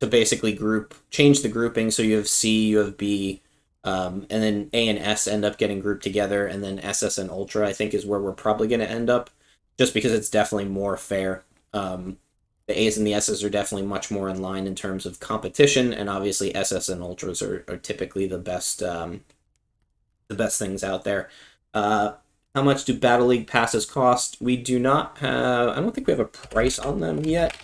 basically change the grouping. So you have C, you have B, and then A and S end up getting grouped together, and then SS and Ultra I think is where we're probably going to end up, just because it's definitely more fair. The A's and the S's are definitely much more in line in terms of competition, and obviously SS and Ultras are typically the best things out there. How much do Battle League passes cost? We do not have. I don't think we have a price on them yet.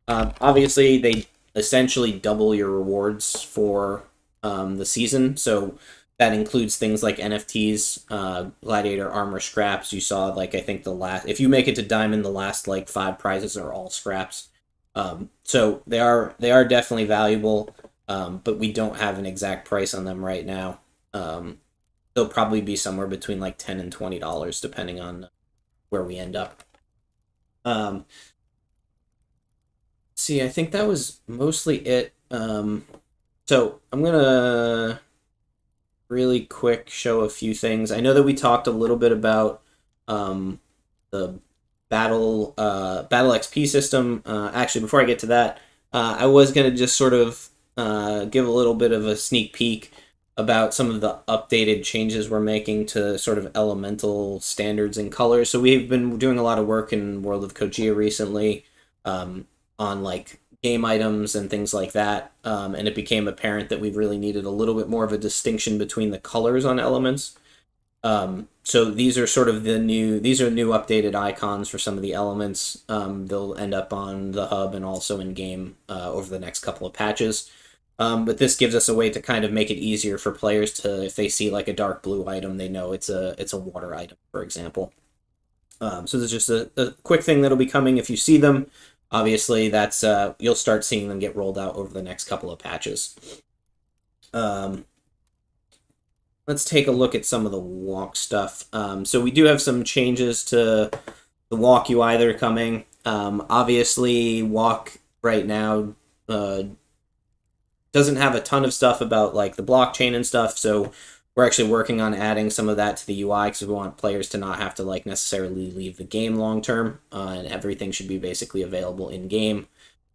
Obviously, they essentially double your rewards for the season, so that includes things like NFTs, gladiator armor scraps. You saw, like, I think if you make it to diamond, the last like 5 prizes are all scraps. So they are definitely valuable, but we don't have an exact price on them right now. They'll probably be somewhere between like $10 and $20 depending on where we end up. See, I think that was mostly it. So I'm gonna really quick show a few things. I know that we talked a little bit about the battle XP system. Actually, before I get to that, I was gonna just sort of give a little bit of a sneak peek about some of the updated changes we're making to sort of elemental standards and colors. So we've been doing a lot of work in World of Koji recently, on like game items and things like that, and it became apparent that we really needed a little bit more of a distinction between the colors on elements. So these are sort of new updated icons for some of the elements. They'll end up on the hub and also in game over the next couple of patches. But this gives us a way to kind of make it easier for players to, if they see like a dark blue item, they know it's a water item, for example. So there's just a quick thing that'll be coming if you see them. Obviously, that's you'll start seeing them get rolled out over the next couple of patches. Let's take a look at some of the walk stuff. So we do have some changes to the walk UI that are coming. Obviously, walk right now doesn't have a ton of stuff about like the blockchain and stuff, so we're actually working on adding some of that to the UI because we want players to not have to like necessarily leave the game long term, and everything should be basically available in game.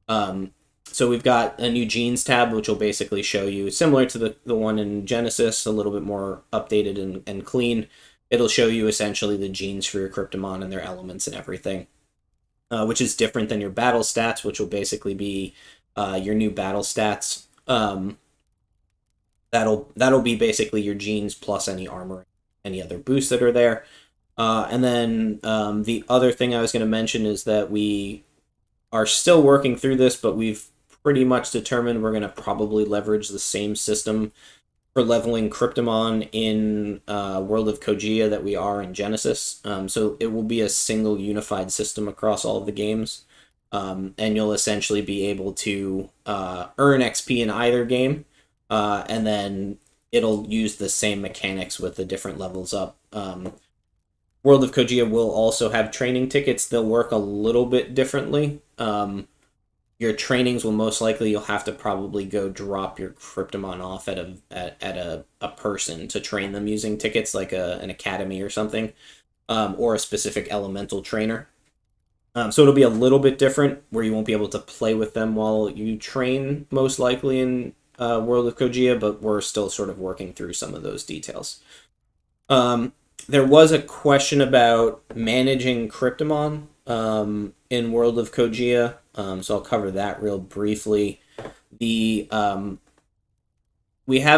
So we've got a new genes tab, which will basically show you, similar to the one in Genesis, a little bit more updated and clean. It'll show you essentially the genes for your Cryptomon and their elements and everything, which is different than your battle stats, which will basically be your new battle stats. That'll be basically your genes plus any armor, any other boosts that are there. And then the other thing I was going to mention is that we are still working through this, but we've pretty much determined we're going to probably leverage the same system for leveling Cryptomon in World of Kogia that we are in Genesis. So it will be a single unified system across all of the games. And you'll essentially be able to earn XP in either game, and then it'll use the same mechanics with the different levels up. World of Kogia will also have training tickets. They'll work a little bit differently. Your trainings will most likely, you'll have to probably go drop your Cryptomon off at a person to train them using tickets, like an academy or something, or a specific elemental trainer. So it'll be a little bit different, where you won't be able to play with them while you train, most likely in World of Kogia, but we're still sort of working through some of those details. There was a question about managing Cryptomon in World of Kogia, so I'll cover that real briefly. We have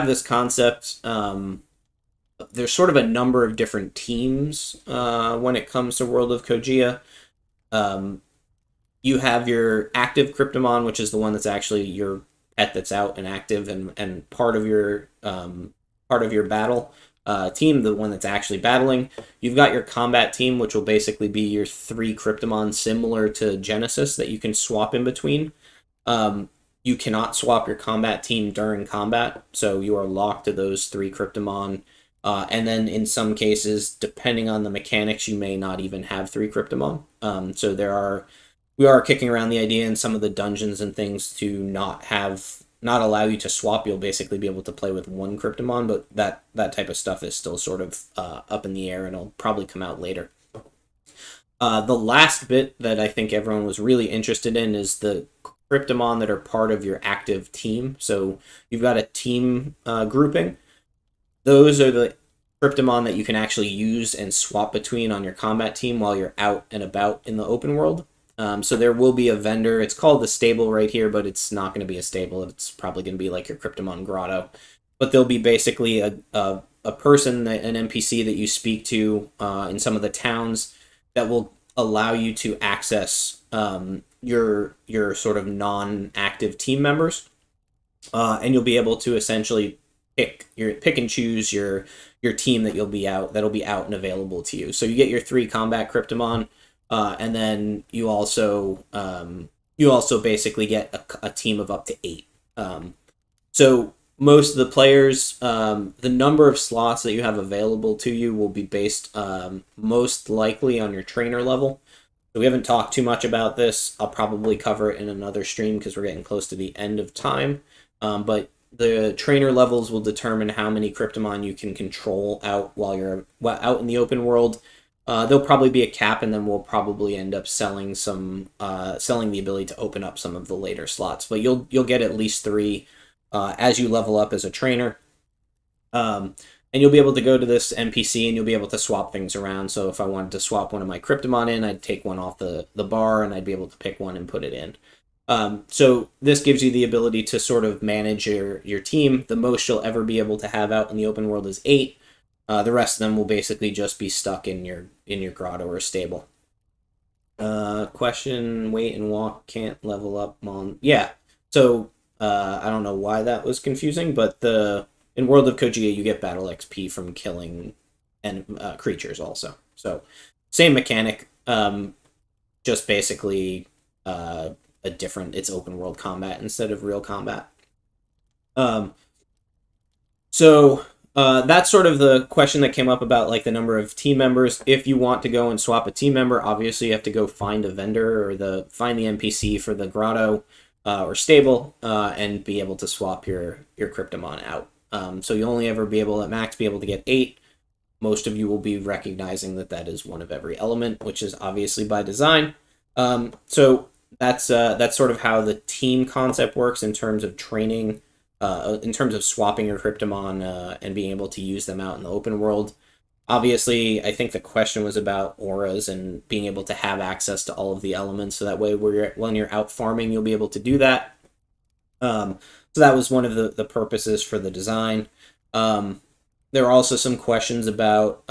this concept. There's sort of a number of different teams when it comes to World of Kogia. You have your active Cryptomon, which is the one that's actually your pet that's out and active and part of your battle team, the one that's actually battling. You've got your combat team, which will basically be your 3 Cryptomon, similar to Genesis, that you can swap in between. You cannot swap your combat team during combat, so you are locked to those 3 Cryptomon. And then in some cases, depending on the mechanics, you may not even have 3 Cryptomon. So we are kicking around the idea in some of the dungeons and things to not have not allow you to swap. You'll basically be able to play with one Cryptomon, but that type of stuff is still sort of up in the air, and it'll probably come out later. The last bit that I think everyone was really interested in is the Cryptomon that are part of your active team. So you've got a team grouping. Those are the Cryptomon that you can actually use and swap between on your combat team while you're out and about in the open world. So there will be a vendor. It's called the stable right here, but it's not going to be a stable. It's probably going to be like your Cryptomon Grotto. But there'll be basically a person, an NPC that you speak to in some of the towns that will allow you to access your sort of non-active team members, and you'll be able to essentially pick and choose your team that'll be out and available to you. So you get your 3 combat Cryptomon, and then you also basically get a team of up to 8. So most of the players, the number of slots that you have available to you will be based most likely on your trainer level. So we haven't talked too much about this. I'll probably cover it in another stream because we're getting close to the end of time. But the trainer levels will determine how many Cryptomon you can control out while you're out in the open world. There'll probably be a cap, and then we'll probably end up selling the ability to open up some of the later slots. But you'll get at least 3 as you level up as a trainer. And you'll be able to go to this NPC and you'll be able to swap things around. So if I wanted to swap one of my Cryptomon in, I'd take one off the bar and I'd be able to pick one and put it in. So this gives you the ability to sort of manage your team. The most you'll ever be able to have out in the open world is 8. The rest of them will basically just be stuck in your grotto or stable. Question, wait and walk can't level up on... Yeah, so I don't know why that was confusing, but in World of Koji, you get battle XP from killing creatures also. So same mechanic, just basically it's open world combat instead of real combat. So that's sort of the question that came up about like the number of team members. If you want to go and swap a team member, obviously you have to go find a vendor or find the NPC for the grotto or stable and be able to swap your Cryptomon out. So you'll only ever be able at max be able to get 8. Most of you will be recognizing that is one of every element, which is obviously by design. So that's sort of how the team concept works in terms of training, in terms of swapping your Cryptomon and being able to use them out in the open world. Obviously, I think the question was about auras and being able to have access to all of the elements, so that way when you're out farming, you'll be able to do that. So that was one of the purposes for the design. There are also some questions about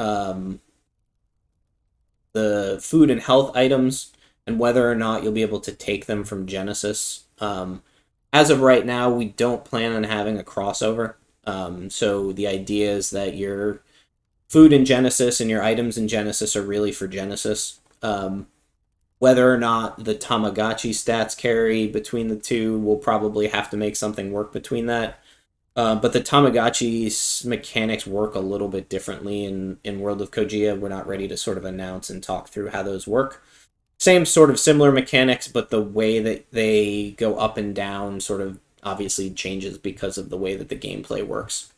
the food and health items and whether or not you'll be able to take them from Genesis. As of right now, we don't plan on having a crossover. So the idea is that your food in Genesis and your items in Genesis are really for Genesis. Whether or not the Tamagotchi stats carry between the two, we'll probably have to make something work between that. But the Tamagotchi's mechanics work a little bit differently in World of Koji. We're not ready to sort of announce and talk through how those work. Same sort of similar mechanics, but the way that they go up and down sort of obviously changes because of the way that the gameplay works.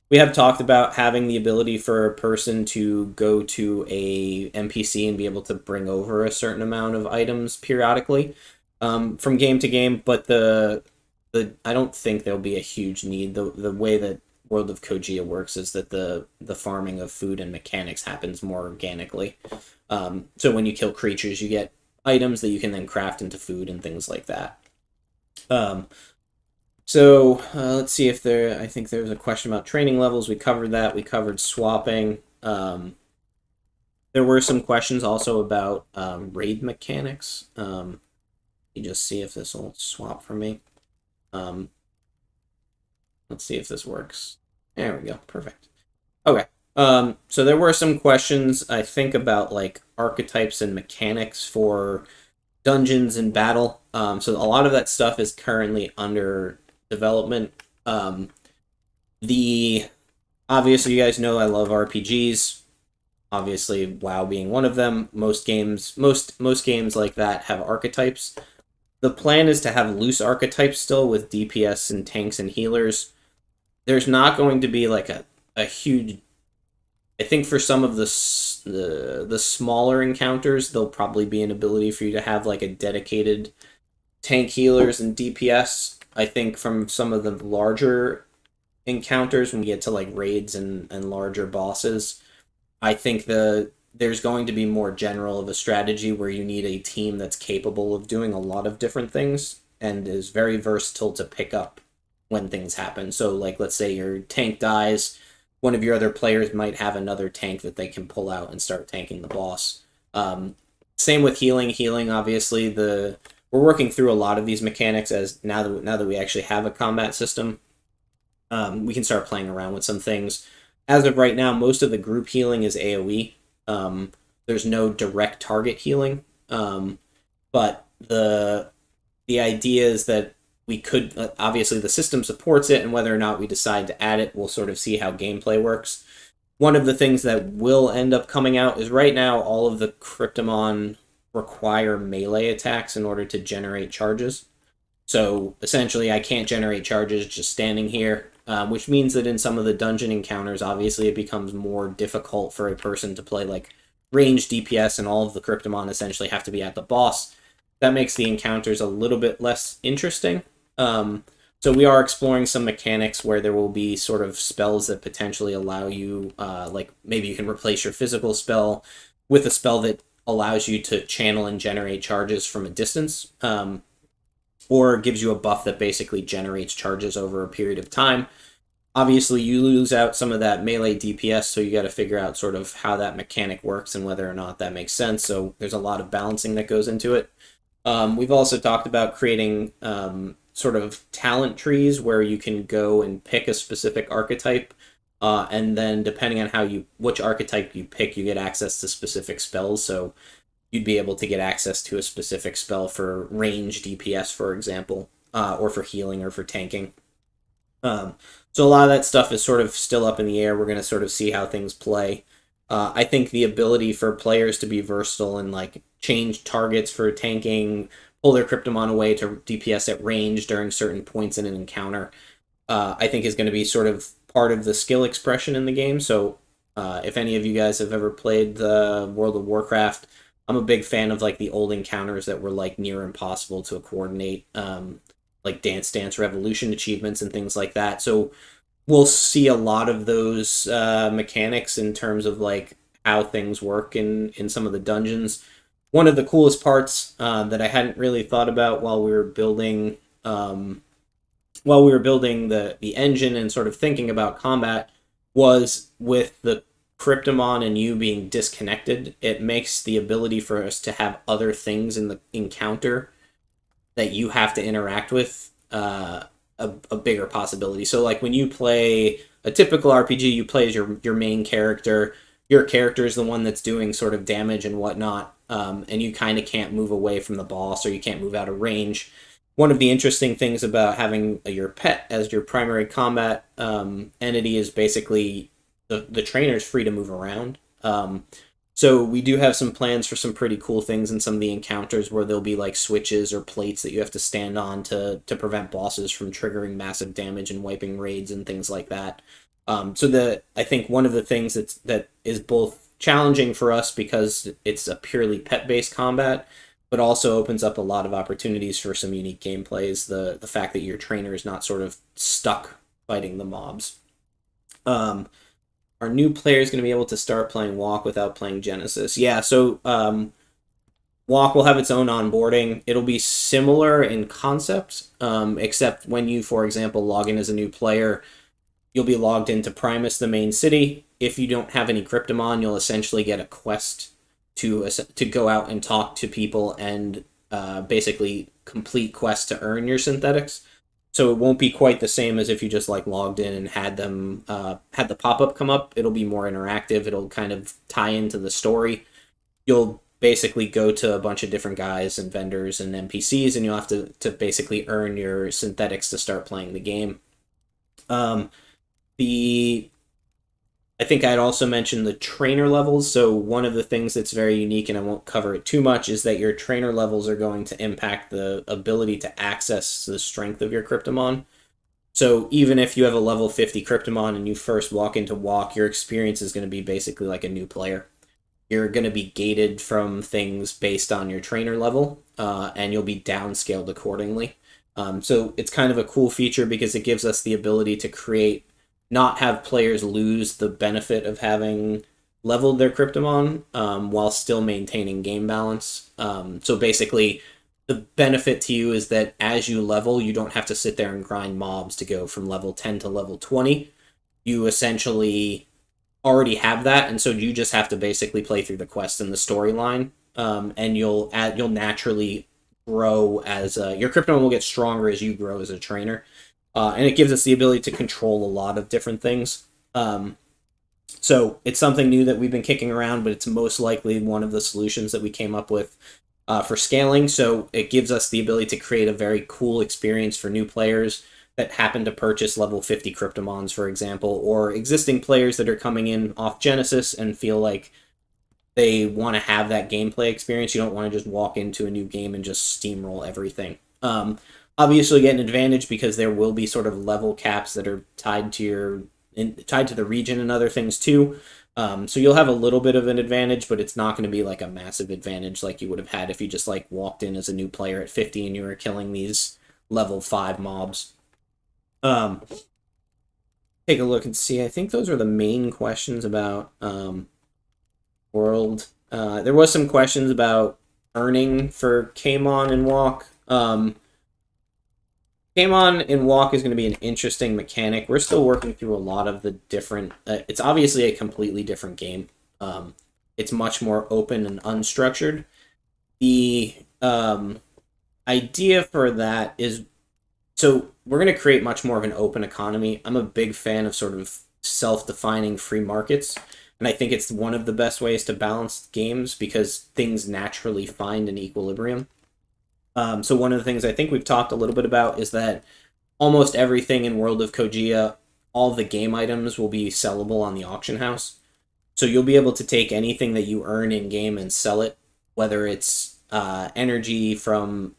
We have talked about having the ability for a person to go to a NPC and be able to bring over a certain amount of items periodically from game to game, but I don't think there'll be a huge need. The way that World of Koji works is that the farming of food and mechanics happens more organically. So when you kill creatures, you get items that you can then craft into food and things like that. So let's see if I think there was a question about training levels. We covered that. We covered swapping. There were some questions also about raid mechanics. You just see if this will swap for me. Let's see if this works. There we go. Perfect. Okay. So there were some questions, I think, about like archetypes and mechanics for dungeons and battle. So a lot of that stuff is currently under development. Obviously you guys know I love RPGs. Obviously WoW being one of them. Most games like that have archetypes. The plan is to have loose archetypes still with DPS and tanks and healers. There's not going to be like a huge. I think for some of the smaller encounters, there'll probably be an ability for you to have like a dedicated tank healers and DPS. I think from some of the larger encounters, when we get to like raids and larger bosses, I think there's going to be more general of a strategy where you need a team that's capable of doing a lot of different things and is very versatile to pick up when things happen. So like let's say your tank dies, one of your other players might have another tank that they can pull out and start tanking the boss. Same with healing. Healing, obviously, we're working through a lot of these mechanics as now that we actually have a combat system. We can start playing around with some things. As of right now, most of the group healing is AoE. There's no direct target healing, but the idea is that we could obviously the system supports it, and whether or not we decide to add it, we'll sort of see how gameplay works. One of the things that will end up coming out is right now all of the Cryptomon require melee attacks in order to generate charges. So essentially, I can't generate charges just standing here, which means that in some of the dungeon encounters, obviously, it becomes more difficult for a person to play like ranged DPS, and all of the Cryptomon essentially have to be at the boss. That makes the encounters a little bit less interesting. So we are exploring some mechanics where there will be sort of spells that potentially allow you, like maybe you can replace your physical spell with a spell that allows you to channel and generate charges from a distance. Or gives you a buff that basically generates charges over a period of time. Obviously, you lose out some of that melee DPS, so you got to figure out sort of how that mechanic works and whether or not that makes sense. So there's a lot of balancing that goes into it. We've also talked about creating sort of talent trees where you can go and pick a specific archetype, and then depending on which archetype you pick, you get access to specific spells. So you'd be able to get access to a specific spell for range DPS, for example, or for healing or for tanking. So a lot of that stuff is sort of still up in the air. We're going to sort of see how things play. I think the ability for players to be versatile and like change targets for tanking, pull their Cryptomon away to DPS at range during certain points in an encounter, I think is going to be sort of part of the skill expression in the game. So if any of you guys have ever played the World of Warcraft, I'm a big fan of like the old encounters that were like near impossible to coordinate, like Dance Dance Revolution achievements and things like that. So we'll see a lot of those mechanics in terms of like how things work in some of the dungeons. One of the coolest parts that I hadn't really thought about while we were building the engine and sort of thinking about combat was with the Cryptomon and you being disconnected, it makes the ability for us to have other things in the encounter that you have to interact with a bigger possibility. So like when you play a typical RPG, you play as your main character. Your character is the one that's doing sort of damage and whatnot, and you kind of can't move away from the boss or you can't move out of range. One of the interesting things about having your pet as your primary combat entity is basically the trainer's free to move around. So we do have some plans for some pretty cool things in some of the encounters where there'll be like switches or plates that you have to stand on to prevent bosses from triggering massive damage and wiping raids and things like that. I think one of the things that is both challenging for us because it's a purely pet-based combat, but also opens up a lot of opportunities for some unique gameplays. The fact that your trainer is not sort of stuck fighting the mobs. Our new player is going to be able to start playing Walk without playing Genesis. Yeah, so Walk will have its own onboarding. It'll be similar in concept, except when you, for example, log in as a new player, you'll be logged into Primus, the main city. If you don't have any Cryptomon, you'll essentially get a quest to go out and talk to people and basically complete quests to earn your synthetics. So it won't be quite the same as if you just like logged in and had them had the pop-up come up. It'll be more interactive. It'll kind of tie into the story. You'll basically go to a bunch of different guys and vendors and NPCs, and you'll have to basically earn your synthetics to start playing the game. The I think I'd also mention the trainer levels. So one of the things that's very unique, and I won't cover it too much, is that your trainer levels are going to impact the ability to access the strength of your Cryptomon. So even if you have a level 50 Cryptomon and you first walk into Walk, your experience is going to be basically like a new player. You're going to be gated from things based on your trainer level, and you'll be downscaled accordingly. So it's kind of a cool feature because it gives us the ability to create, not have players lose the benefit of having leveled their Cryptomon while still maintaining game balance. So basically, the benefit to you is that as you level, you don't have to sit there and grind mobs to go from level 10 to level 20. You essentially already have that, and so you just have to basically play through the quest and the storyline, and you'll naturally grow as your Krypton will get stronger as you grow as a trainer, and it gives us the ability to control a lot of different things. So it's something new that we've been kicking around, but it's most likely one of the solutions that we came up with for scaling. So it gives us the ability to create a very cool experience for new players that happen to purchase level 50 Cryptomons, for example, or existing players that are coming in off Genesis and feel like they want to have that gameplay experience. You don't want to just walk into a new game and just steamroll everything. Obviously, get an advantage because there will be sort of level caps that are tied to tied to the region and other things too. So you'll have a little bit of an advantage, but it's not going to be like a massive advantage like you would have had if you just like walked in as a new player at 50 and you were killing these level 5 mobs. Take a look and see. I think those are the main questions about World. There was some questions about earning for KMON and Walk. KMON and Walk is going to be an interesting mechanic. We're still working through a lot of the different... it's obviously a completely different game. It's much more open and unstructured. The idea for that is... So we're going to create much more of an open economy. I'm a big fan of sort of self-defining free markets, and I think it's one of the best ways to balance games because things naturally find an equilibrium. So one of the things I think we've talked a little bit about is that almost everything in World of Koji, all the game items will be sellable on the auction house. So you'll be able to take anything that you earn in game and sell it, whether it's energy from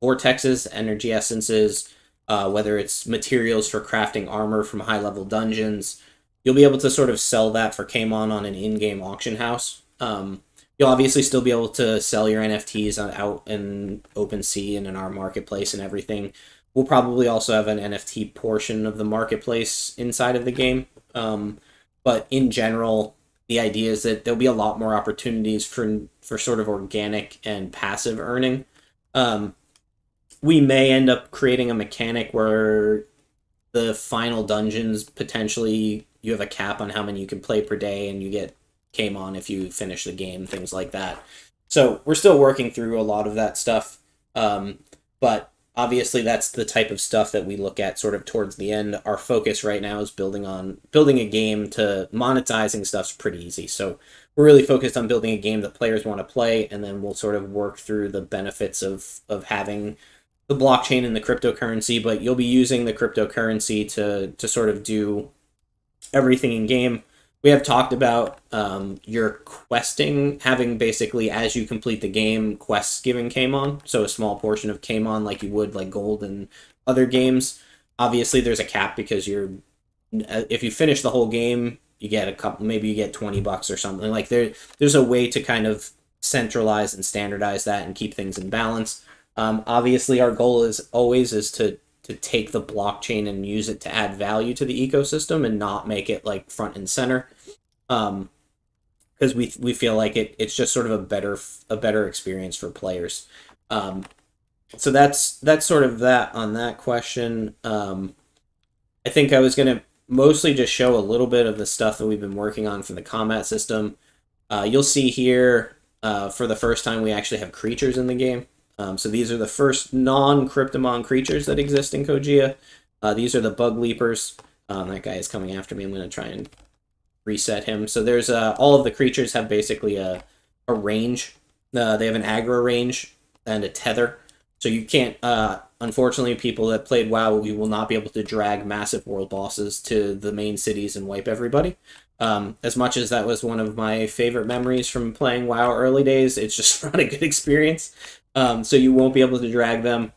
vortexes, energy essences, whether it's materials for crafting armor from high-level dungeons. You'll be able to sort of sell that for KMON on an in-game auction house. You'll obviously still be able to sell your NFTs out in OpenSea and in our marketplace and everything. We'll probably also have an NFT portion of the marketplace inside of the game. But in general, the idea is that there'll be a lot more opportunities for sort of organic and passive earning. We may end up creating a mechanic where the final dungeons, potentially you have a cap on how many you can play per day and you get KMON if you finish the game, things like that. So we're still working through a lot of that stuff. But obviously that's the type of stuff that we look at sort of towards the end. Our focus right now is building a game. To monetizing stuff's pretty easy. So we're really focused on building a game that players want to play, and then we'll sort of work through the benefits of having the blockchain and the cryptocurrency, but you'll be using the cryptocurrency to sort of do everything in game. We have talked about your questing, having basically, as you complete the game, quests giving KMON, so a small portion of KMON like you would like gold and other games. Obviously, there's a cap because if you finish the whole game, you get a couple, maybe you get $20 or something. Like there's a way to kind of centralize and standardize that and keep things in balance. Obviously, our goal is to take the blockchain and use it to add value to the ecosystem and not make it like front and center, because we feel like it's just sort of a better experience for players. So that's sort of that on that question. I think I was gonna mostly just show a little bit of the stuff that we've been working on for the combat system. You'll see here for the first time we actually have creatures in the game. So these are the first non-Cryptomon creatures that exist in Koji. These are the bug leapers. That guy is coming after me. I'm going to try and reset him. So there's all of the creatures have basically a range. They have an aggro range and a tether. So you can't unfortunately, people that played WoW, we will not be able to drag massive world bosses to the main cities and wipe everybody. As much as that was one of my favorite memories from playing WoW early days, it's just not a good experience. So you won't be able to drag them.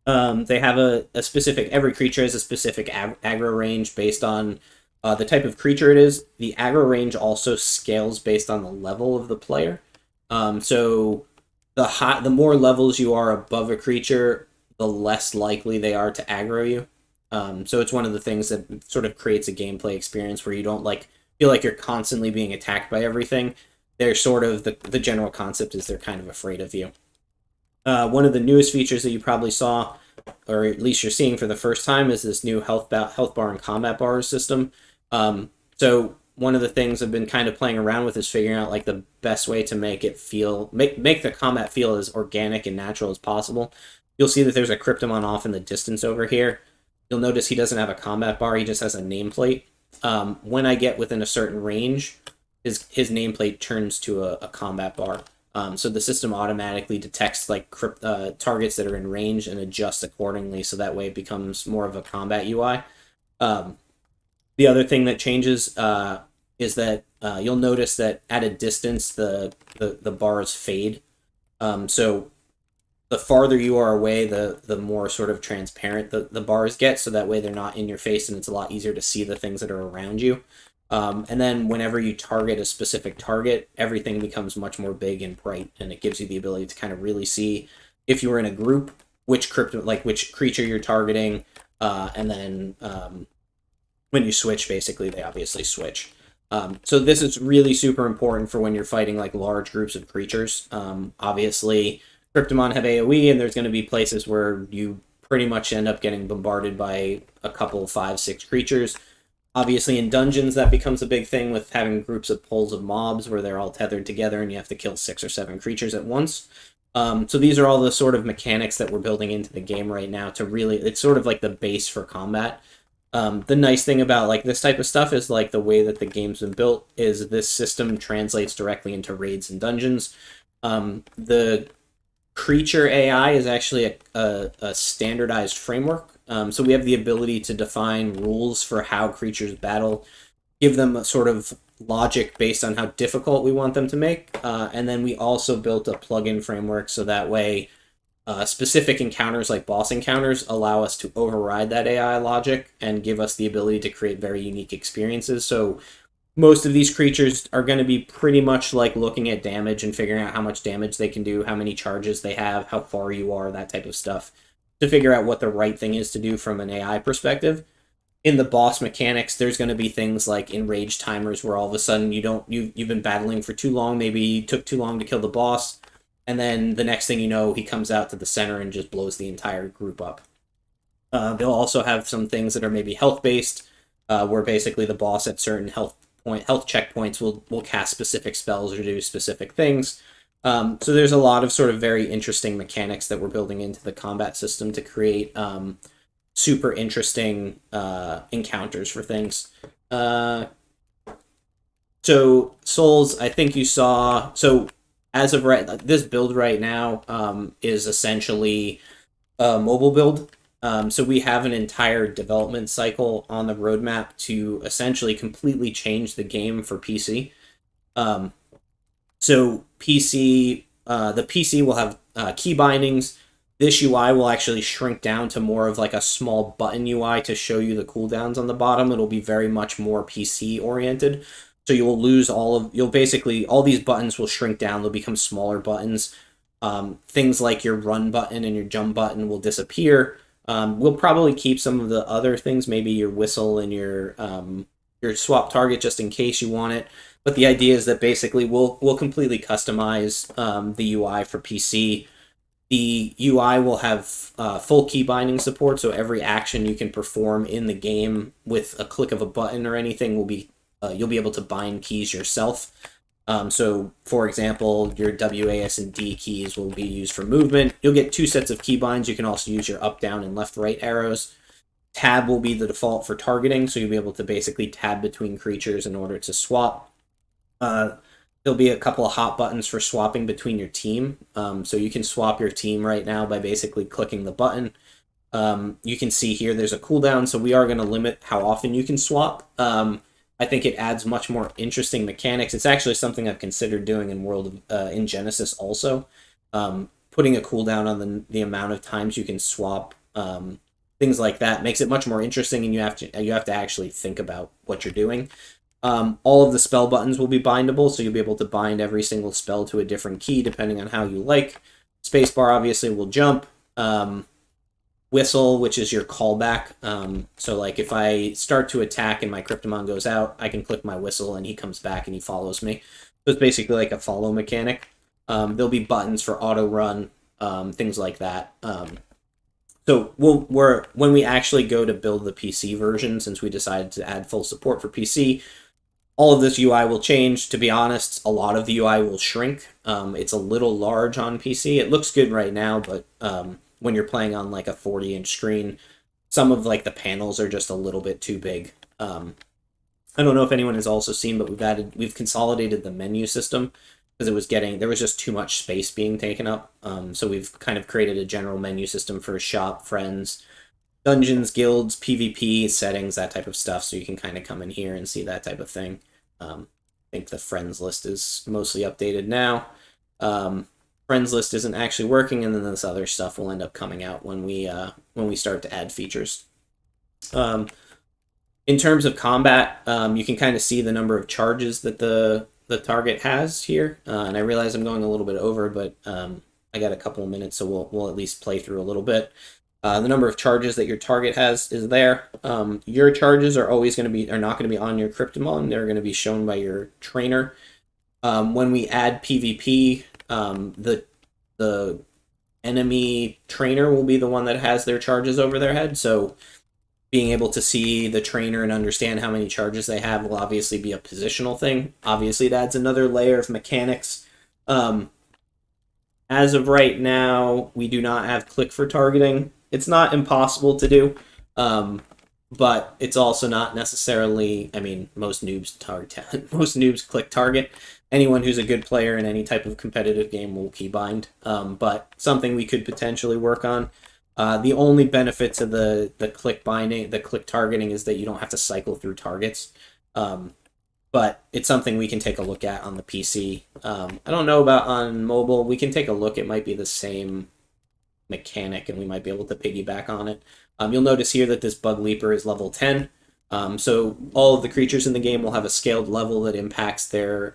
They have a specific, every creature has a specific aggro range based on the type of creature it is. The aggro range also scales based on the level of the player. So the more levels you are above a creature, the less likely they are to aggro you. So it's one of the things that sort of creates a gameplay experience where you don't like feel like you're constantly being attacked by everything. They're sort of the general concept is they're kind of afraid of you. One of the newest features that you probably saw, or at least you're seeing for the first time, is this new health bar and combat bars system. So one of the things I've been kind of playing around with is figuring out like the best way to make it feel make the combat feel as organic and natural as possible. You'll see that there's a Cryptomon off in the distance over here. You'll notice he doesn't have a combat bar, he just has a nameplate. When I get within a certain range, his nameplate turns to a combat bar. So the system automatically detects like targets that are in range and adjusts accordingly, so that way it becomes more of a combat UI. The other thing that changes is that you'll notice that at a distance the bars fade. So the farther you are away, the more sort of transparent the bars get, so that way they're not in your face and it's a lot easier to see the things that are around you. And then whenever you target a specific target, everything becomes much more big and bright, and it gives you the ability to kind of really see, if you were in a group, which creature you're targeting, and then when you switch, basically they obviously switch. So this is really super important for when you're fighting like large groups of creatures. Obviously, Cryptomon have AoE, and there's going to be places where you pretty much end up getting bombarded by a couple, 5, 6 creatures. Obviously, in dungeons, that becomes a big thing with having groups of pools of mobs where they're all tethered together and you have to kill 6 or 7 creatures at once. So these are all the sort of mechanics that we're building into the game right now to really, it's sort of like the base for combat. The nice thing about like this type of stuff is like the way that the game's been built is this system translates directly into raids and dungeons. The creature AI is actually a standardized framework. So we have the ability to define rules for how creatures battle, give them a sort of logic based on how difficult we want them to make, and then we also built a plugin framework so that way specific encounters like boss encounters allow us to override that AI logic and give us the ability to create very unique experiences. So most of these creatures are going to be pretty much like looking at damage and figuring out how much damage they can do, how many charges they have, how far you are, that type of stuff, to figure out what the right thing is to do from an AI perspective. In the boss mechanics, there's going to be things like enrage timers where all of a sudden you've been battling for too long, maybe you took too long to kill the boss, and then the next thing you know, he comes out to the center and just blows the entire group up. They'll also have some things that are maybe health-based, where basically the boss at certain health checkpoints will cast specific spells or do specific things. So there's a lot of sort of very interesting mechanics that we're building into the combat system to create super interesting encounters for things. So Souls, I think you saw. So as of this build right now is essentially a mobile build. So we have an entire development cycle on the roadmap to essentially completely change the game for PC. So PC, the PC will have key bindings. This UI will actually shrink down to more of like a small button UI to show you the cooldowns on the bottom. It'll be very much more PC oriented. So you will lose all these buttons will shrink down. They'll become smaller buttons. Things like your run button and your jump button will disappear. We'll probably keep some of the other things, maybe your whistle and your swap target just in case you want it. But the idea is that basically we'll completely customize the UI for PC. The UI will have full key binding support, so every action you can perform in the game with a click of a button or anything will be you'll be able to bind keys yourself. So, for example, your W, A, S, and D keys will be used for movement. You'll get 2 sets of keybinds. You can also use your up, down, and left, right arrows. Tab will be the default for targeting, so you'll be able to basically tab between creatures in order to swap. there'll be a couple of hot buttons for swapping between your team. So you can swap your team right now by basically clicking the button. You can see here there's a cooldown, so we are going to limit how often you can swap. I think it adds much more interesting mechanics. It's actually something I've considered doing in in Genesis also. Putting a cooldown on the amount of times you can swap, things like that makes it much more interesting, and you have to actually think about what you're doing. All of the spell buttons will be bindable, so you'll be able to bind every single spell to a different key depending on how you like. Spacebar obviously will jump. Whistle, which is your callback. So like if I start to attack and my Cryptomon goes out, I can click my whistle and he comes back and he follows me. So it's basically like a follow mechanic. There'll be buttons for auto run, things like that. So when we actually go to build the PC version, since we decided to add full support for PC, all of this UI will change. To be honest, a lot of the UI will shrink. It's a little large on PC. It looks good right now, but when you're playing on like a 40-inch screen, some of like the panels are just a little bit too big. I don't know if anyone has also seen, but we've consolidated the menu system because there was just too much space being taken up. So we've kind of created a general menu system for shop, friends, dungeons, guilds, PvP, settings, that type of stuff. So you can kind of come in here and see that type of thing. I think the friends list is mostly updated now. Friends list isn't actually working, and then this other stuff will end up coming out when we start to add features. In terms of combat, you can kind of see the number of charges that the target has here, and I realize I'm going a little bit over, but I got a couple of minutes, so we'll at least play through a little bit. The number of charges that your target has is there. Your charges are not going to be on your Cryptomon. They're going to be shown by your trainer. When we add PvP, the enemy trainer will be the one that has their charges over their head. So being able to see the trainer and understand how many charges they have will obviously be a positional thing. Obviously, it adds another layer of mechanics. As of right now, we do not have click for targeting. It's not impossible to do, but it's also not necessarily. I mean, most noobs click target. Anyone who's a good player in any type of competitive game will keybind, but something we could potentially work on. The only benefit to the click targeting, is that you don't have to cycle through targets. But it's something we can take a look at on the PC. I don't know about on mobile. We can take a look. It might be the same mechanic, and we might be able to piggyback on it. You'll notice here that this Bug Leaper is level 10. So all of the creatures in the game will have a scaled level that impacts their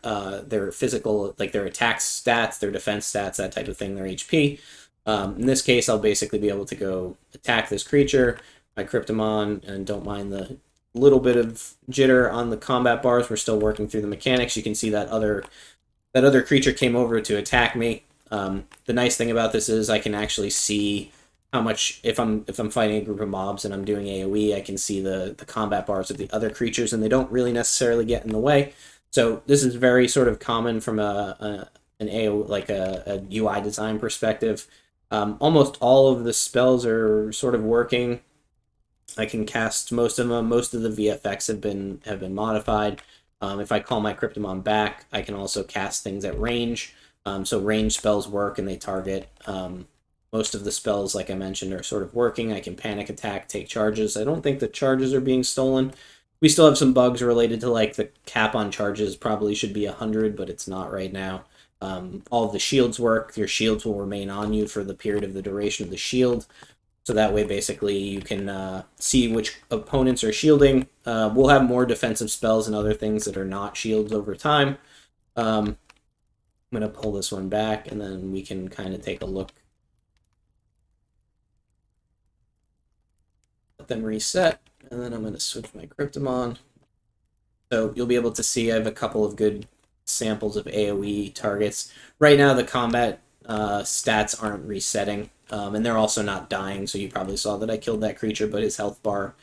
physical, like their attack stats, their defense stats, that type of thing, their HP. In this case, I'll basically be able to go attack this creature, my Cryptomon, and don't mind the little bit of jitter on the combat bars. We're still working through the mechanics. You can see that other creature came over to attack me. The nice thing about this is I can actually see how much, if I'm fighting a group of mobs and I'm doing AoE, I can see the combat bars of the other creatures, and they don't really necessarily get in the way. So this is very sort of common from an AoE, like a UI design perspective. Almost all of the spells are sort of working. I can cast most of them. Most of the VFX have been modified. If I call my Cryptomon back, I can also cast things at range. So range spells work and they target. Most of the spells, like I mentioned, are sort of working. I can panic attack, take charges. I don't think the charges are being stolen. We still have some bugs related to like the cap on charges. Probably should be 100, but it's not right now. All of the shields work. Your shields will remain on you for the period of the duration of the shield. So that way, basically, you can see which opponents are shielding. We'll have more defensive spells and other things that are not shields over time. I'm going to pull this one back, and then we can kind of take a look. Let them reset, and then I'm going to switch my Cryptomon. So you'll be able to see I have a couple of good samples of AoE targets. Right now, the combat stats aren't resetting. And they're also not dying, so you probably saw that I killed that creature, but his health bar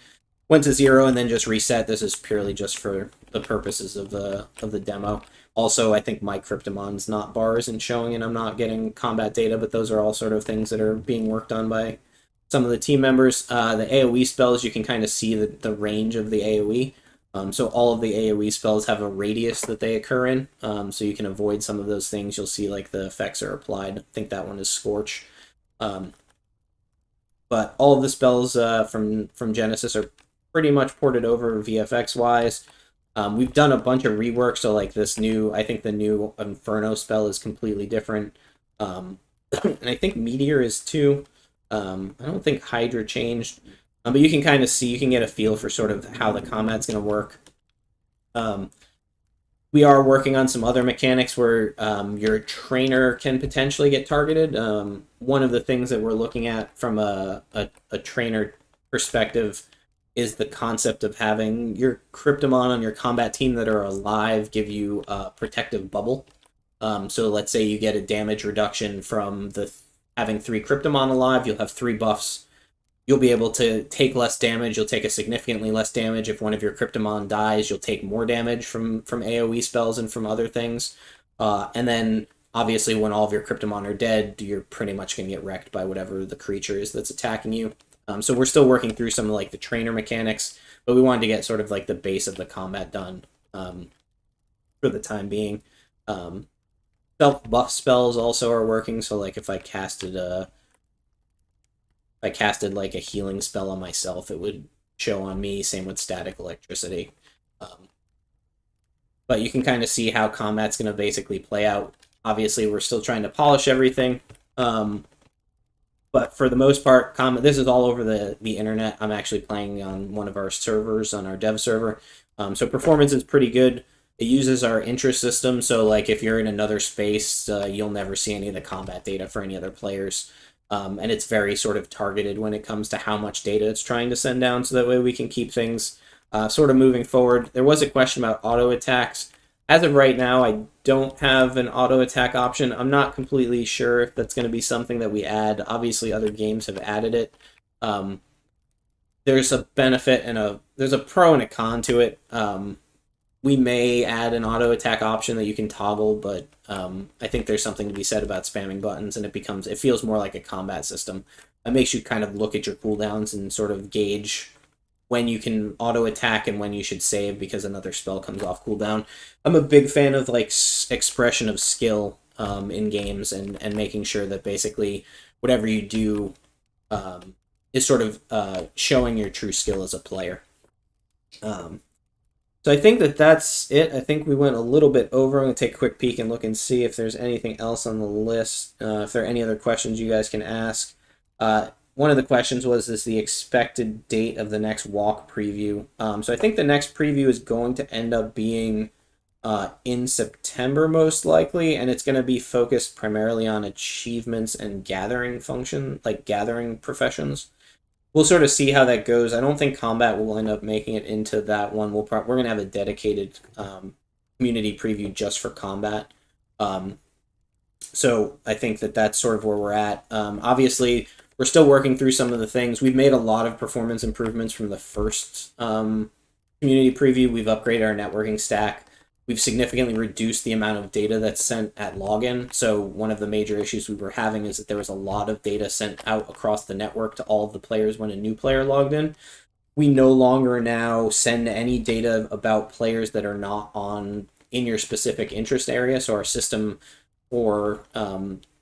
went to 0 and then just reset. This is purely just for the purposes of the demo. Also, I think my Cryptomon's not bars and showing, and I'm not getting combat data, but those are all sort of things that are being worked on by some of the team members. The AoE spells, you can kind of see the range of the AoE. So all of the AoE spells have a radius that they occur in, so you can avoid some of those things. You'll see like the effects are applied. I think that one is Scorch. But all of the spells from Genesis are pretty much ported over VFX wise. We've done a bunch of rework, so like this new, I think the new Inferno spell is completely different. And I think Meteor is too. I don't think Hydra changed. But you can kind of see, you can get a feel for sort of how the combat's going to work. We are working on some other mechanics where your trainer can potentially get targeted. One of the things that we're looking at from a trainer perspective is the concept of having your Cryptomon on your combat team that are alive give you a protective bubble. So let's say you get a damage reduction from having 3 Cryptomon alive, you'll have 3 buffs. You'll be able to take less damage. You'll take a significantly less damage. If one of your Cryptomon dies, you'll take more damage from AoE spells and from other things. And then, obviously, when all of your Cryptomon are dead, you're pretty much going to get wrecked by whatever the creature is that's attacking you. So we're still working through some of like the trainer mechanics, but we wanted to get sort of like the base of the combat done for the time being. Self-buff spells also are working, so like if I casted like a healing spell on myself, it would show on me. Same with static electricity. But you can kind of see how combat's going to basically play out. Obviously, we're still trying to polish everything. But for the most part, this is all over the internet. I'm actually playing on one of our servers, on our dev server. So performance is pretty good. It uses our interest system, so like if you're in another space, you'll never see any of the combat data for any other players. And it's very sort of targeted when it comes to how much data it's trying to send down, so that way we can keep things sort of moving forward. There was a question about auto attacks. As of right now, I don't have an auto attack option. I'm not completely sure if that's going to be something that we add. Obviously, other games have added it. There's a benefit and there's a pro and a con to it. We may add an auto attack option that you can toggle, but I think there's something to be said about spamming buttons, and it feels more like a combat system. It makes you kind of look at your cooldowns and sort of gauge when you can auto attack and when you should save because another spell comes off cooldown. I'm a big fan of like expression of skill in games and making sure that basically whatever you do is sort of showing your true skill as a player. So I think that's it. I think we went a little bit over. I'm going to take a quick peek and look and see if there's anything else on the list. If there are any other questions you guys can ask. One of the questions was, is the expected date of the next walk preview? So I think the next preview is going to end up being in September most likely, and it's going to be focused primarily on achievements and gathering function, like gathering professions. We'll sort of see how that goes. I don't think combat will end up making it into that one. We're going to have a dedicated community preview just for combat. So I think that's sort of where we're at. Obviously, we're still working through some of the things. We've made a lot of performance improvements from the first community preview. We've upgraded our networking stack. We've significantly reduced the amount of data that's sent at login. So one of the major issues we were having is that there was a lot of data sent out across the network to all of the players when a new player logged in. We no longer now send any data about players that are not in your specific interest area. So our system for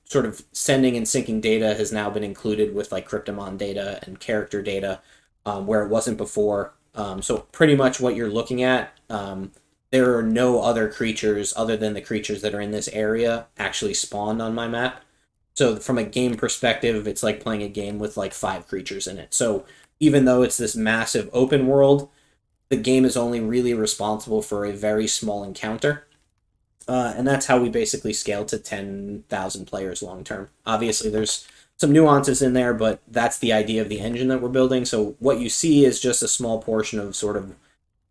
sort of sending and syncing data has now been included with like Cryptomon data and character data where it wasn't before. So pretty much what you're looking at, there are no other creatures other than the creatures that are in this area actually spawned on my map. So from a game perspective, it's like playing a game with like 5 creatures in it. So even though it's this massive open world, the game is only really responsible for a very small encounter. And that's how we basically scale to 10,000 players long term. Obviously, there's some nuances in there, but that's the idea of the engine that we're building. So what you see is just a small portion of sort of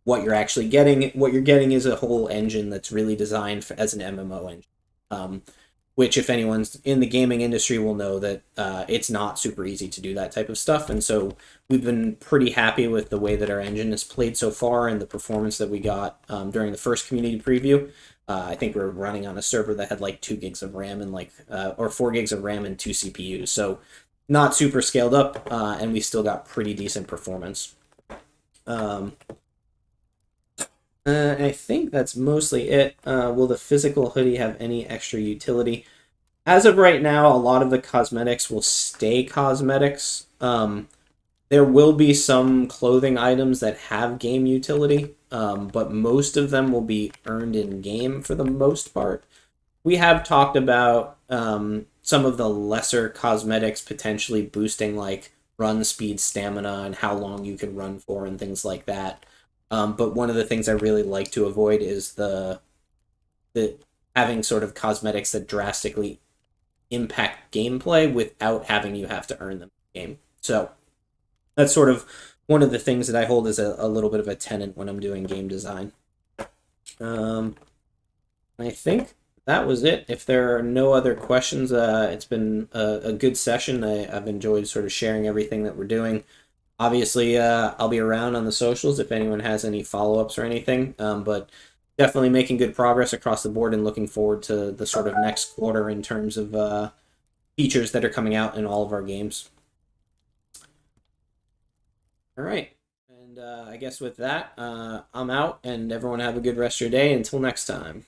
what you're actually getting. What you're getting is a whole engine that's really designed as an MMO engine, which if anyone's in the gaming industry will know that it's not super easy to do that type of stuff. And so we've been pretty happy with the way that our engine has played so far and the performance that we got during the first community preview. I think we're running on a server that had like 2 gigs of RAM and or 4 gigs of RAM and 2 CPUs. So not super scaled up, and we still got pretty decent performance. I think that's mostly it. Will the physical hoodie have any extra utility? As of right now, a lot of the cosmetics will stay cosmetics. There will be some clothing items that have game utility, but most of them will be earned in game for the most part. We have talked about some of the lesser cosmetics potentially boosting like run speed, stamina, and how long you can run for, and things like that. But one of the things I really like to avoid is the having sort of cosmetics that drastically impact gameplay without having you have to earn them in the game. So that's sort of one of the things that I hold as a little bit of a tenet when I'm doing game design. Um, I think that was it. If there are no other questions, it's been a good session. I've enjoyed sort of sharing everything that we're doing. Obviously, I'll be around on the socials if anyone has any follow ups or anything. But definitely making good progress across the board and looking forward to the sort of next quarter in terms of features that are coming out in all of our games. All right. And I guess with that, I'm out, and everyone have a good rest of your day. Until next time.